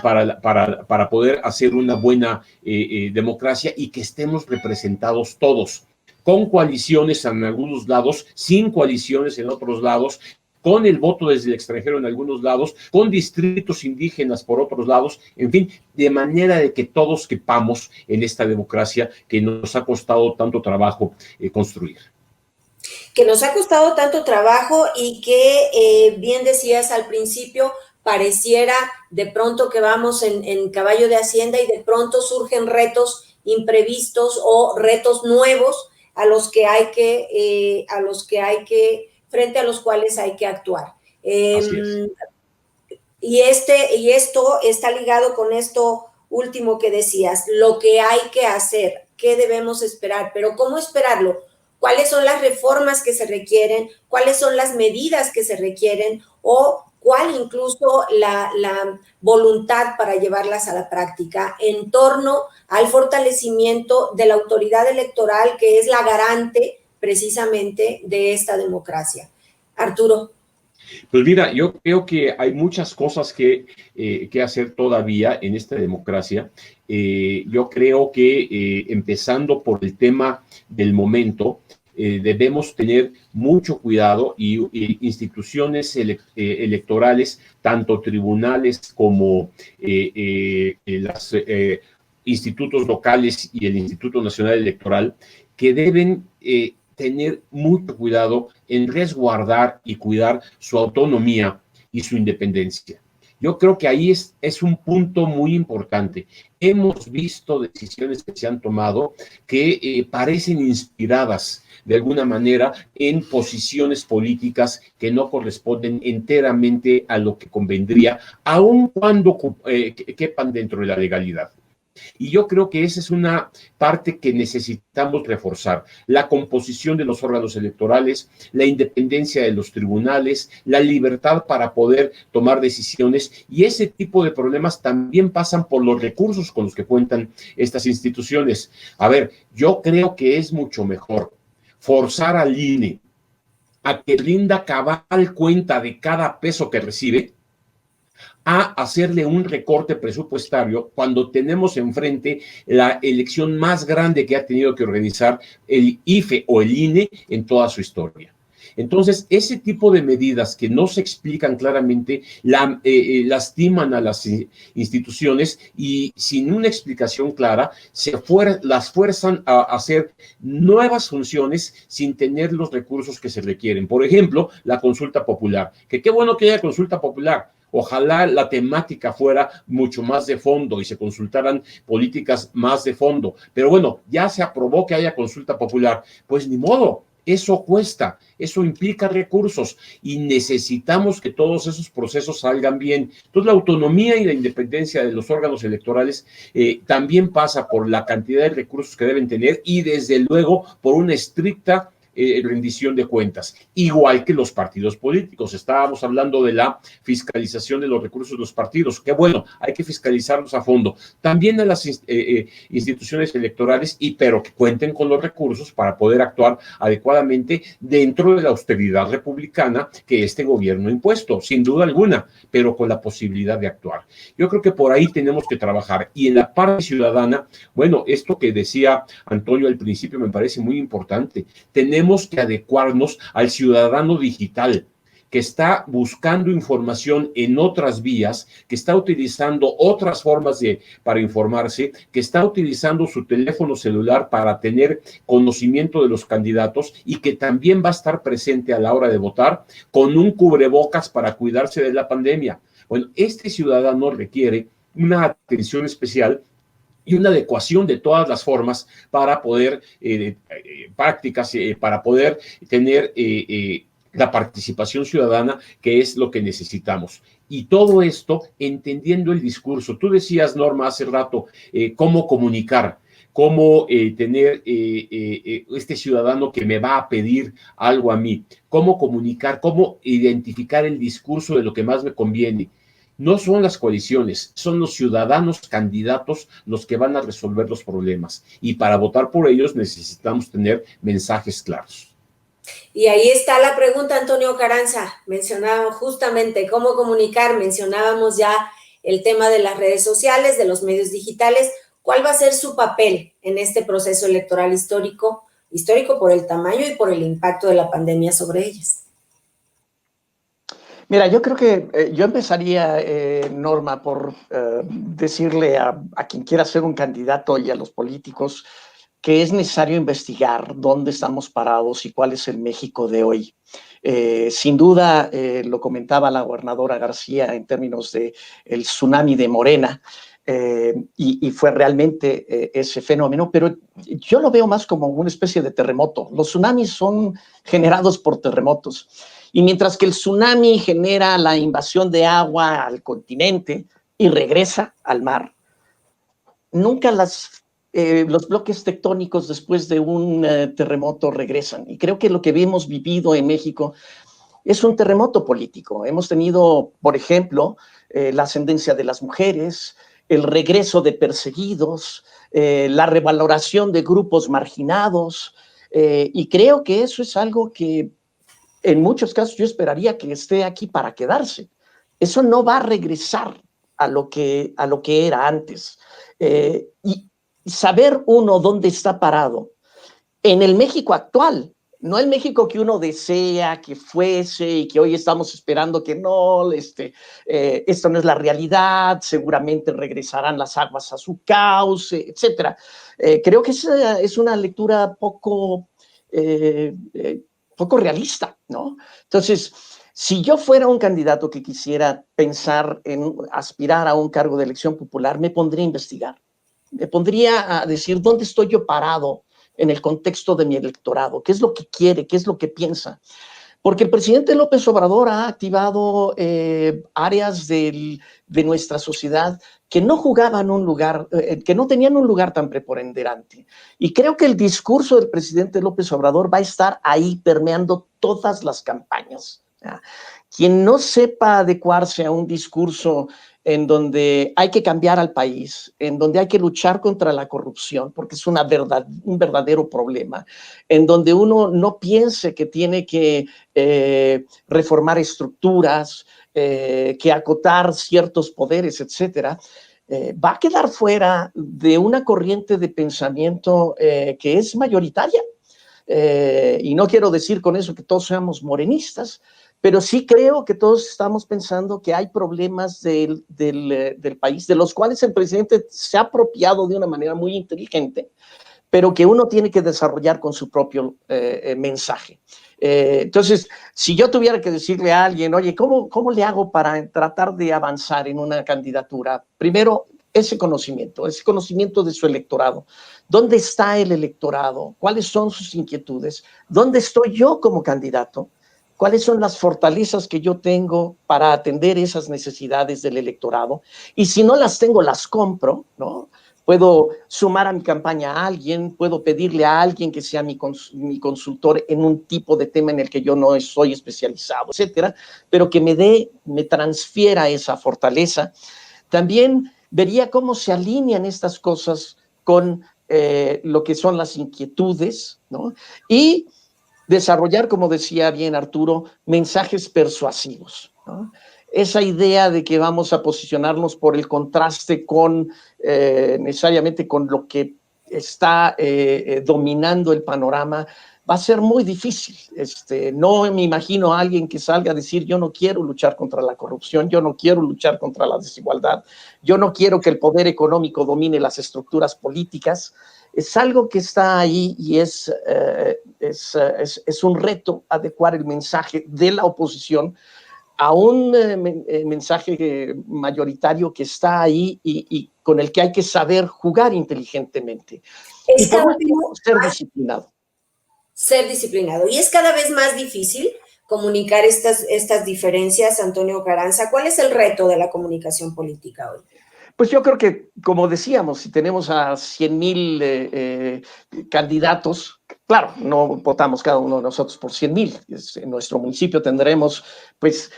para poder hacer una buena democracia y que estemos representados todos, con coaliciones en algunos lados, sin coaliciones en otros lados, con el voto desde el extranjero en algunos lados, con distritos indígenas por otros lados, en fin, de manera de que todos quepamos en esta democracia que nos ha costado tanto trabajo construir. Que nos ha costado tanto trabajo y que, bien decías al principio, pareciera de pronto que vamos en caballo de hacienda y de pronto surgen retos imprevistos o retos nuevos frente a los cuales hay que actuar. Y esto está ligado con esto último que decías, lo que hay que hacer, qué debemos esperar, pero ¿cómo esperarlo? ¿Cuáles son las reformas que se requieren? ¿Cuáles son las medidas que se requieren? ¿O cuál incluso la voluntad para llevarlas a la práctica en torno al fortalecimiento de la autoridad electoral, que es la garante precisamente de esta democracia? Arturo. Pues mira, yo creo que hay muchas cosas que hacer todavía en esta democracia. Yo creo que empezando por el tema del momento, debemos tener mucho cuidado y instituciones electorales, tanto tribunales como los institutos locales y el Instituto Nacional Electoral, que deben tener mucho cuidado en resguardar y cuidar su autonomía y su independencia. Yo creo que ahí es un punto muy importante. Hemos visto decisiones que se han tomado que parecen inspiradas de alguna manera en posiciones políticas que no corresponden enteramente a lo que convendría, aun cuando quepan dentro de la legalidad. Y yo creo que esa es una parte que necesitamos reforzar: la composición de los órganos electorales, la independencia de los tribunales, la libertad para poder tomar decisiones, y ese tipo de problemas también pasan por los recursos con los que cuentan estas instituciones. A ver, yo creo que es mucho mejor forzar al INE a que rinda cabal cuenta de cada peso que recibe, a hacerle un recorte presupuestario cuando tenemos enfrente la elección más grande que ha tenido que organizar el IFE o el INE en toda su historia. Entonces, ese tipo de medidas que no se explican claramente lastiman a las instituciones, y sin una explicación clara las fuerzan a hacer nuevas funciones sin tener los recursos que se requieren. Por ejemplo, la consulta popular, que qué bueno que haya consulta popular. Ojalá la temática fuera mucho más de fondo y se consultaran políticas más de fondo. Pero bueno, ya se aprobó que haya consulta popular. Pues ni modo, eso cuesta, eso implica recursos, y necesitamos que todos esos procesos salgan bien. Entonces, la autonomía y la independencia de los órganos electorales también pasa por la cantidad de recursos que deben tener, y desde luego por una estricta rendición de cuentas, igual que los partidos políticos. Estábamos hablando de la fiscalización de los recursos de los partidos, que bueno, hay que fiscalizarlos a fondo. También a las instituciones electorales, pero que cuenten con los recursos para poder actuar adecuadamente dentro de la austeridad republicana que este gobierno ha impuesto, sin duda alguna, pero con la posibilidad de actuar. Yo creo que por ahí tenemos que trabajar. Y en la parte ciudadana, bueno, esto que decía Antonio al principio me parece muy importante. Tenemos que adecuarnos al ciudadano digital, que está buscando información en otras vías, que está utilizando otras formas para informarse, que está utilizando su teléfono celular para tener conocimiento de los candidatos, y que también va a estar presente a la hora de votar con un cubrebocas para cuidarse de la pandemia. Bueno, este ciudadano requiere una atención especial y una adecuación de todas las formas para poder, prácticas, para poder tener la participación ciudadana, que es lo que necesitamos. Y todo esto entendiendo el discurso. Tú decías, Norma, hace rato, cómo comunicar, cómo tener este ciudadano que me va a pedir algo a mí, cómo comunicar, cómo identificar el discurso de lo que más me conviene. No son las coaliciones, son los ciudadanos candidatos los que van a resolver los problemas, y para votar por ellos necesitamos tener mensajes claros. Y ahí está la pregunta, Antonio Carranza. Mencionábamos justamente cómo comunicar, mencionábamos ya el tema de las redes sociales, de los medios digitales. ¿Cuál va a ser su papel en este proceso electoral histórico por el tamaño y por el impacto de la pandemia sobre ellas? Mira, yo creo que yo empezaría, Norma, por decirle a quien quiera ser un candidato y a los políticos que es necesario investigar dónde estamos parados y cuál es el México de hoy. Sin duda, lo comentaba la gobernadora García en términos del tsunami de Morena, y fue realmente ese fenómeno, pero yo lo veo más como una especie de terremoto. Los tsunamis son generados por terremotos. Y mientras que el tsunami genera la invasión de agua al continente y regresa al mar, nunca los bloques tectónicos después de un terremoto regresan. Y creo que lo que hemos vivido en México es un terremoto político. Hemos tenido, por ejemplo, la ascendencia de las mujeres, el regreso de perseguidos, la revaloración de grupos marginados, y creo que eso es algo que en muchos casos yo esperaría que esté aquí para quedarse. Eso no va a regresar a lo que era antes. Y saber uno dónde está parado en el México actual, no el México que uno desea que fuese y que hoy estamos esperando que no, esto no es la realidad, seguramente regresarán las aguas a su cauce, etc. Creo que esa es una lectura poco poco realista, ¿no? Entonces, si yo fuera un candidato que quisiera pensar en aspirar a un cargo de elección popular, me pondría a investigar. Me pondría a decir dónde estoy yo parado en el contexto de mi electorado, qué es lo que quiere, qué es lo que piensa. Porque el presidente López Obrador ha activado áreas de nuestra sociedad que no jugaban un lugar, que no tenían un lugar tan preponderante. Y creo que el discurso del presidente López Obrador va a estar ahí permeando todas las campañas. Quien no sepa adecuarse a un discurso en donde hay que cambiar al país, en donde hay que luchar contra la corrupción, porque es un verdadero problema, en donde uno no piense que tiene que reformar estructuras, que acotar ciertos poderes, etcétera, va a quedar fuera de una corriente de pensamiento que es mayoritaria. Y no quiero decir con eso que todos seamos morenistas, pero sí creo que todos estamos pensando que hay problemas del país, de los cuales el presidente se ha apropiado de una manera muy inteligente, pero que uno tiene que desarrollar con su propio mensaje. Entonces, si yo tuviera que decirle a alguien, oye, ¿cómo le hago para tratar de avanzar en una candidatura? Primero, ese conocimiento de su electorado. ¿Dónde está el electorado? ¿Cuáles son sus inquietudes? ¿Dónde estoy yo como candidato? ¿Cuáles son las fortalezas que yo tengo para atender esas necesidades del electorado? Y si no las tengo, las compro, ¿no? Puedo sumar a mi campaña a alguien, puedo pedirle a alguien que sea mi consultor en un tipo de tema en el que yo no soy especializado, etcétera, pero que me transfiera esa fortaleza. También vería cómo se alinean estas cosas con lo que son las inquietudes, ¿no? Y desarrollar, como decía bien Arturo, mensajes persuasivos, ¿no? Esa idea de que vamos a posicionarnos por el contraste con necesariamente con lo que está dominando el panorama, va a ser muy difícil. No me imagino a alguien que salga a decir yo no quiero luchar contra la corrupción, yo no quiero luchar contra la desigualdad, yo no quiero que el poder económico domine las estructuras políticas. Es algo que está ahí y es un reto adecuar el mensaje de la oposición a un mensaje mayoritario que está ahí y con el que hay que saber jugar inteligentemente. Y por último, ser disciplinado. Ser disciplinado. Y es cada vez más difícil comunicar estas diferencias, Antonio Carranza. ¿Cuál es el reto de la comunicación política hoy? Pues yo creo que, como decíamos, si tenemos a 100,000 candidatos, claro, no votamos cada uno de nosotros por 100,000. En nuestro municipio tendremos, pues,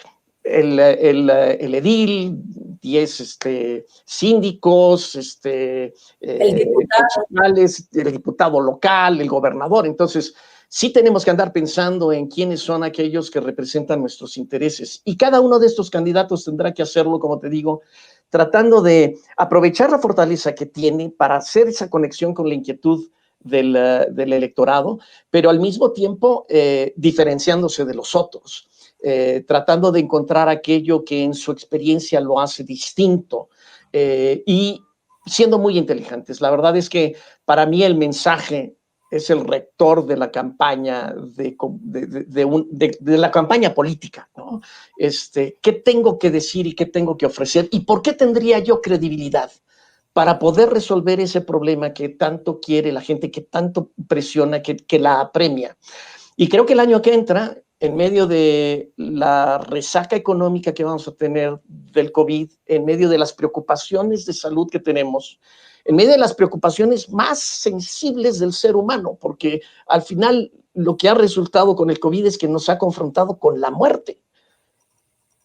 el edil, 10 síndicos, el diputado local, el gobernador. Entonces, sí tenemos que andar pensando en quiénes son aquellos que representan nuestros intereses. Y cada uno de estos candidatos tendrá que hacerlo, como te digo, tratando de aprovechar la fortaleza que tiene para hacer esa conexión con la inquietud del electorado, pero al mismo tiempo diferenciándose de los otros, tratando de encontrar aquello que en su experiencia lo hace distinto y siendo muy inteligentes. La verdad es que para mí el mensaje es el rector de la campaña, de la campaña política, ¿no? ¿Qué tengo que decir y qué tengo que ofrecer? ¿Y por qué tendría yo credibilidad para poder resolver ese problema que tanto quiere la gente, que tanto presiona, que la apremia? Y creo que el año que entra, en medio de la resaca económica que vamos a tener del COVID, en medio de las preocupaciones de salud que tenemos, en medio de las preocupaciones más sensibles del ser humano, porque al final lo que ha resultado con el COVID es que nos ha confrontado con la muerte,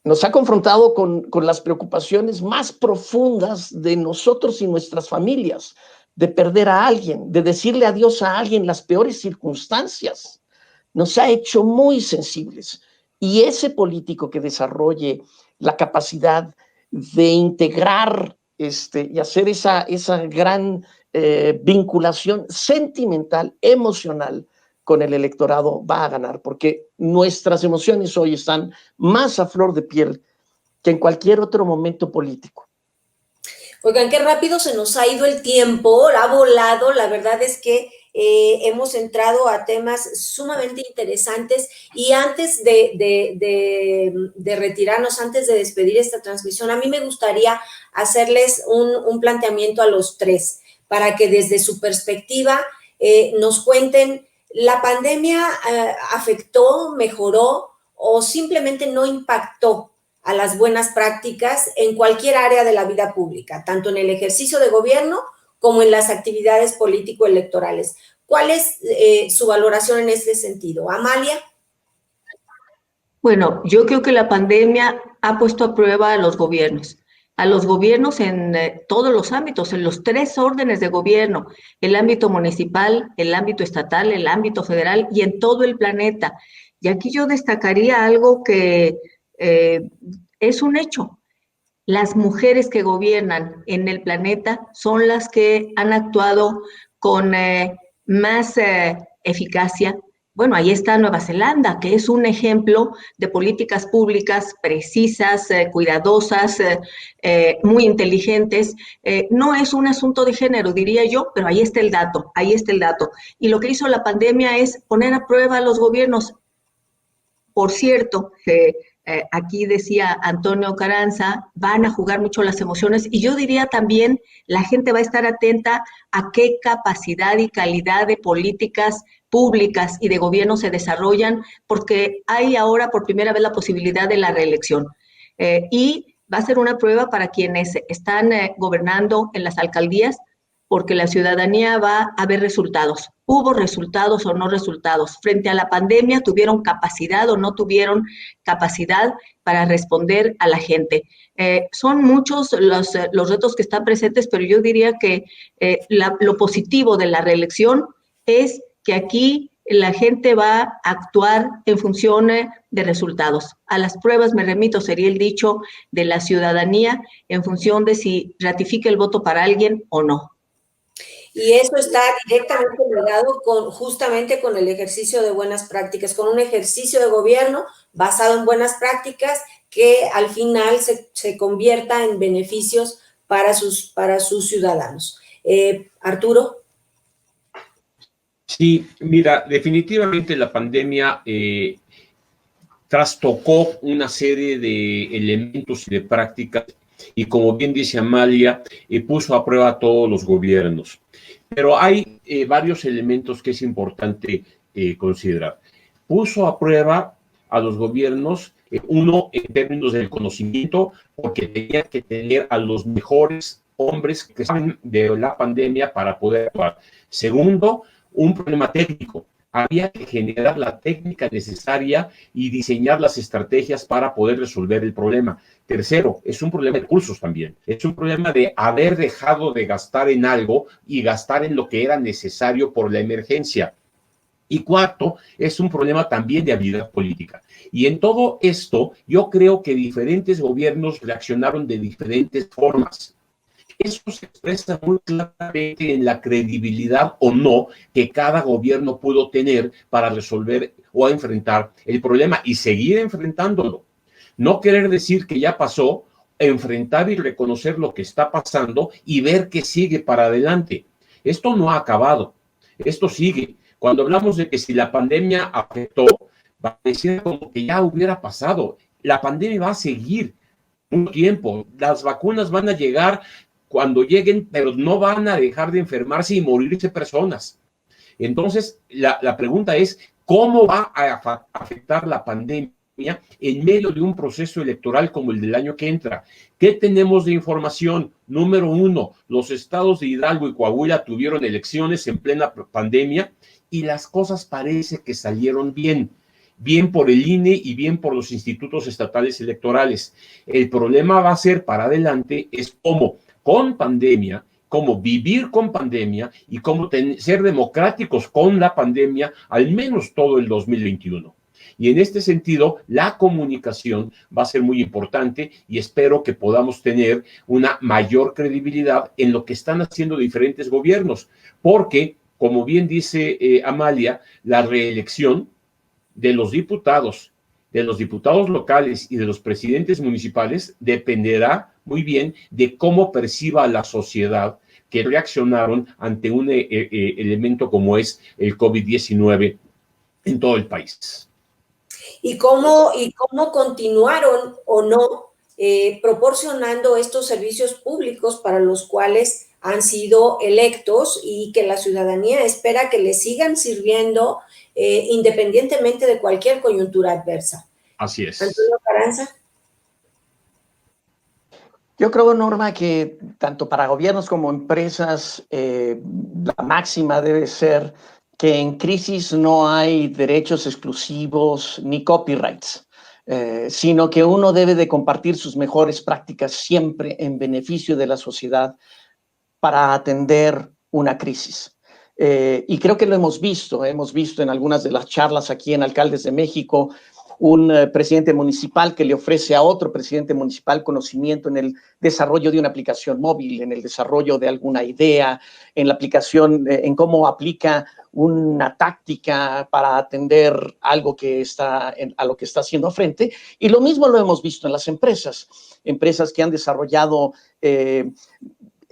nos ha confrontado con las preocupaciones más profundas de nosotros y nuestras familias, de perder a alguien, de decirle adiós a alguien en las peores circunstancias. Nos ha hecho muy sensibles. Y ese político que desarrolle la capacidad de integrar y hacer esa gran vinculación sentimental, emocional con el electorado, va a ganar, porque nuestras emociones hoy están más a flor de piel que en cualquier otro momento político. Oigan, qué rápido se nos ha ido el tiempo, ha volado. La verdad es que hemos entrado a temas sumamente interesantes y antes de retirarnos, antes de despedir esta transmisión, a mí me gustaría hacerles un planteamiento a los tres para que desde su perspectiva nos cuenten, ¿la pandemia afectó, mejoró o simplemente no impactó a las buenas prácticas en cualquier área de la vida pública, tanto en el ejercicio de gobierno como en las actividades político-electorales? ¿Cuál es su valoración en este sentido? Amalia. Bueno, yo creo que la pandemia ha puesto a prueba a los gobiernos en todos los ámbitos, en los tres órdenes de gobierno, el ámbito municipal, el ámbito estatal, el ámbito federal y en todo el planeta. Y aquí yo destacaría algo que es un hecho. Las mujeres que gobiernan en el planeta son las que han actuado con más eficacia. Bueno, ahí está Nueva Zelanda, que es un ejemplo de políticas públicas precisas, cuidadosas, muy inteligentes. No es un asunto de género, diría yo, pero ahí está el dato, ahí está el dato. Y lo que hizo la pandemia es poner a prueba a los gobiernos. Por cierto, aquí decía Antonio Carranza, van a jugar mucho las emociones y yo diría también la gente va a estar atenta a qué capacidad y calidad de políticas públicas y de gobierno se desarrollan, porque hay ahora por primera vez la posibilidad de la reelección. Y va a ser una prueba para quienes están gobernando en las alcaldías, porque la ciudadanía va a ver resultados. ¿Hubo resultados o no resultados? Frente a la pandemia, ¿tuvieron capacidad o no tuvieron capacidad para responder a la gente? Son muchos los retos que están presentes, pero yo diría que lo positivo de la reelección es que aquí la gente va a actuar en función de resultados. A las pruebas me remito, sería el dicho de la ciudadanía, en función de si ratifica el voto para alguien o no. Y eso está directamente ligado justamente con el ejercicio de buenas prácticas, con un ejercicio de gobierno basado en buenas prácticas que al final se convierta en beneficios para sus ciudadanos. Arturo. Sí, mira, definitivamente la pandemia trastocó una serie de elementos y de prácticas y, como bien dice Amalia, puso a prueba a todos los gobiernos. Pero hay varios elementos que es importante considerar. Puso a prueba a los gobiernos, uno, en términos del conocimiento, porque tenía que tener a los mejores hombres que saben de la pandemia para poder actuar. Segundo, un problema técnico. Había que generar la técnica necesaria y diseñar las estrategias para poder resolver el problema. Tercero, es un problema de recursos también. Es un problema de haber dejado de gastar en algo y gastar en lo que era necesario por la emergencia. Y cuarto, es un problema también de habilidad política. Y en todo esto, yo creo que diferentes gobiernos reaccionaron de diferentes formas. Eso se expresa muy claramente en la credibilidad o no que cada gobierno pudo tener para resolver o enfrentar el problema y seguir enfrentándolo. No querer decir que ya pasó, enfrentar y reconocer lo que está pasando y ver que sigue para adelante. Esto no ha acabado, esto sigue. Cuando hablamos de que si la pandemia afectó, parecía como que ya hubiera pasado. La pandemia va a seguir un tiempo, las vacunas van a llegar cuando lleguen, pero no van a dejar de enfermarse y morirse personas. Entonces, la pregunta es, ¿cómo va a afectar la pandemia en medio de un proceso electoral como el del año que entra? ¿Qué tenemos de información? Número uno, los estados de Hidalgo y Coahuila tuvieron elecciones en plena pandemia y las cosas parece que salieron bien. Bien por el INE y bien por los institutos estatales electorales. El problema va a ser para adelante es cómo con pandemia, cómo vivir con pandemia y cómo ser democráticos con la pandemia, al menos todo el 2021. Y en este sentido, la comunicación va a ser muy importante y espero que podamos tener una mayor credibilidad en lo que están haciendo diferentes gobiernos, porque, como bien dice Amalia, la reelección de los diputados locales y de los presidentes municipales dependerá muy bien de cómo perciba la sociedad que reaccionaron ante un elemento como es el COVID-19 en todo el país. ¿Y cómo continuaron o no proporcionando estos servicios públicos para los cuales han sido electos y que la ciudadanía espera que les sigan sirviendo independientemente de cualquier coyuntura adversa? Así es. Antonio Carranza. Yo creo, Norma, que tanto para gobiernos como empresas, la máxima debe ser que en crisis no hay derechos exclusivos ni copyrights, sino que uno debe de compartir sus mejores prácticas siempre en beneficio de la sociedad para atender una crisis. Y creo que lo hemos visto en algunas de las charlas aquí en Alcaldes de México, un presidente municipal que le ofrece a otro presidente municipal conocimiento en el desarrollo de una aplicación móvil, en el desarrollo de alguna idea, en la aplicación, en cómo aplica una táctica para atender algo que a lo que está haciendo frente. Y lo mismo lo hemos visto en las empresas que han desarrollado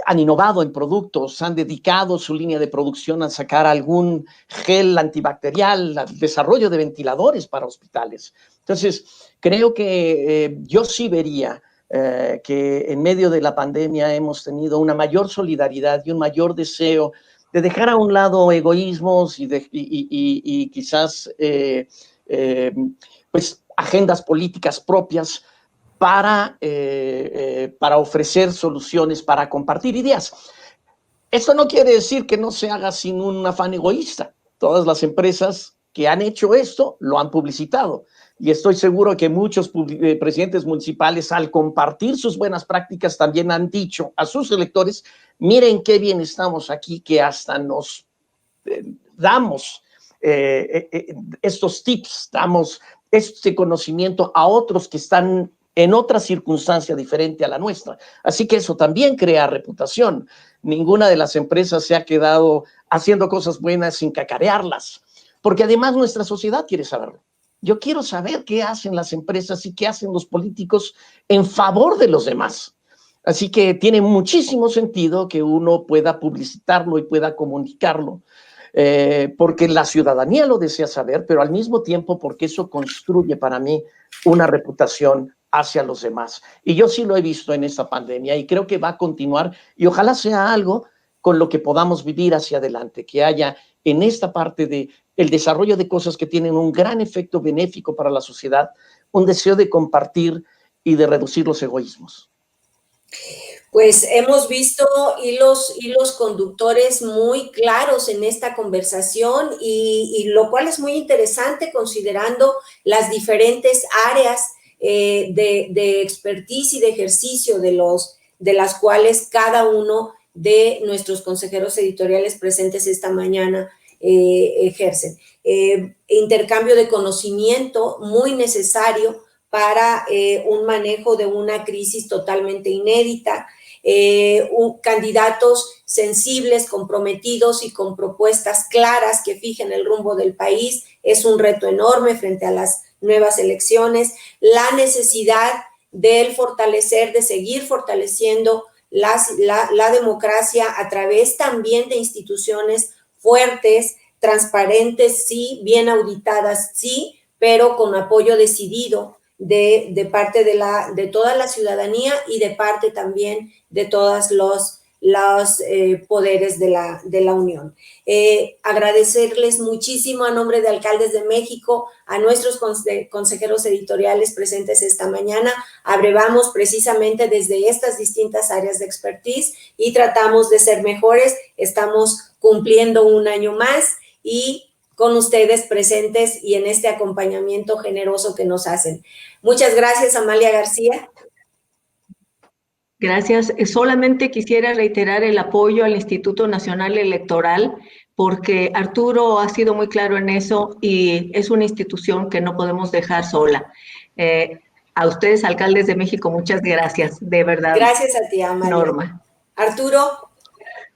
han innovado en productos, han dedicado su línea de producción a sacar algún gel antibacterial, al desarrollo de ventiladores para hospitales. Entonces, creo que yo sí vería que en medio de la pandemia hemos tenido una mayor solidaridad y un mayor deseo de dejar a un lado egoísmos y quizás pues agendas políticas propias para ofrecer soluciones, para compartir ideas. Esto no quiere decir que no se haga sin un afán egoísta. Todas las empresas que han hecho esto lo han publicitado. Y estoy seguro que muchos presidentes municipales, al compartir sus buenas prácticas, también han dicho a sus electores, miren qué bien estamos aquí, que hasta nos damos estos tips, damos este conocimiento a otros que están en otra circunstancia diferente a la nuestra. Así que eso también crea reputación. Ninguna de las empresas se ha quedado haciendo cosas buenas sin cacarearlas, porque además nuestra sociedad quiere saberlo. Yo quiero saber qué hacen las empresas y qué hacen los políticos en favor de los demás. Así que tiene muchísimo sentido que uno pueda publicitarlo y pueda comunicarlo, porque la ciudadanía lo desea saber, pero al mismo tiempo porque eso construye para mí una reputación hacia los demás. Y yo sí lo he visto en esta pandemia y creo que va a continuar y ojalá sea algo con lo que podamos vivir hacia adelante, que haya en esta parte de el desarrollo de cosas que tienen un gran efecto benéfico para la sociedad, un deseo de compartir y de reducir los egoísmos. Pues hemos visto hilos conductores muy claros en esta conversación y lo cual es muy interesante considerando las diferentes áreas de expertise y de ejercicio de las cuales cada uno de nuestros consejeros editoriales presentes esta mañana ejercen. Intercambio de conocimiento muy necesario para un manejo de una crisis totalmente inédita, candidatos sensibles, comprometidos y con propuestas claras que fijen el rumbo del país. Es un reto enorme frente a las nuevas elecciones, la necesidad de seguir fortaleciendo la democracia a través también de instituciones fuertes, transparentes, sí, bien auditadas, sí, pero con apoyo decidido de parte de toda la ciudadanía y de parte también de todos los poderes de la Unión. Agradecerles muchísimo a nombre de Alcaldes de México, a nuestros consejeros editoriales presentes esta mañana. Abrevamos precisamente desde estas distintas áreas de expertise y tratamos de ser mejores. Estamos cumpliendo un año más y con ustedes presentes y en este acompañamiento generoso que nos hacen. Muchas gracias, Amalia García. Gracias. Solamente quisiera reiterar el apoyo al Instituto Nacional Electoral, porque Arturo ha sido muy claro en eso y es una institución que no podemos dejar sola. A ustedes, alcaldes de México, muchas gracias, de verdad. Gracias a ti, Amalia. Norma. Arturo.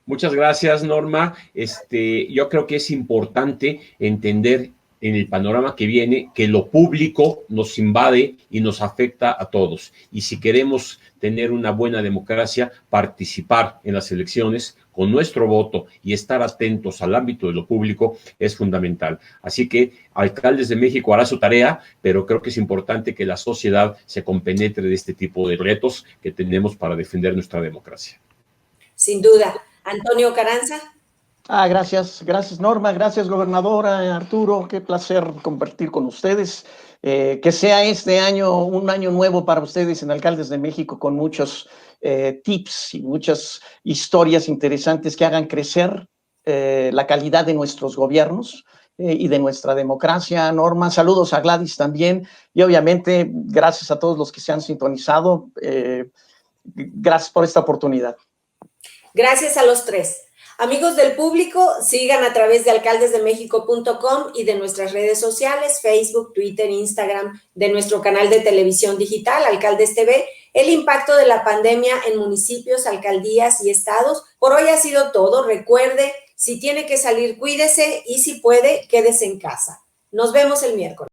Muchas gracias, Norma. Yo creo que es importante entender en el panorama que viene, que lo público nos invade y nos afecta a todos. Y si queremos tener una buena democracia, participar en las elecciones con nuestro voto y estar atentos al ámbito de lo público es fundamental. Así que Alcaldes de México hará su tarea, pero creo que es importante que la sociedad se compenetre de este tipo de retos que tenemos para defender nuestra democracia. Sin duda. Antonio Carranza. Gracias Norma, gracias gobernadora, Arturo, qué placer compartir con ustedes. Que sea este año un año nuevo para ustedes en Alcaldes de México con muchos tips y muchas historias interesantes que hagan crecer la calidad de nuestros gobiernos y de nuestra democracia. Norma, saludos a Gladys también y obviamente gracias a todos los que se han sintonizado. Gracias por esta oportunidad. Gracias a los tres. Amigos del público, sigan a través de alcaldesdemexico.com y de nuestras redes sociales, Facebook, Twitter, Instagram, de nuestro canal de televisión digital, Alcaldes TV, el impacto de la pandemia en municipios, alcaldías y estados. Por hoy ha sido todo. Recuerde, si tiene que salir, cuídese y si puede, quédese en casa. Nos vemos el miércoles.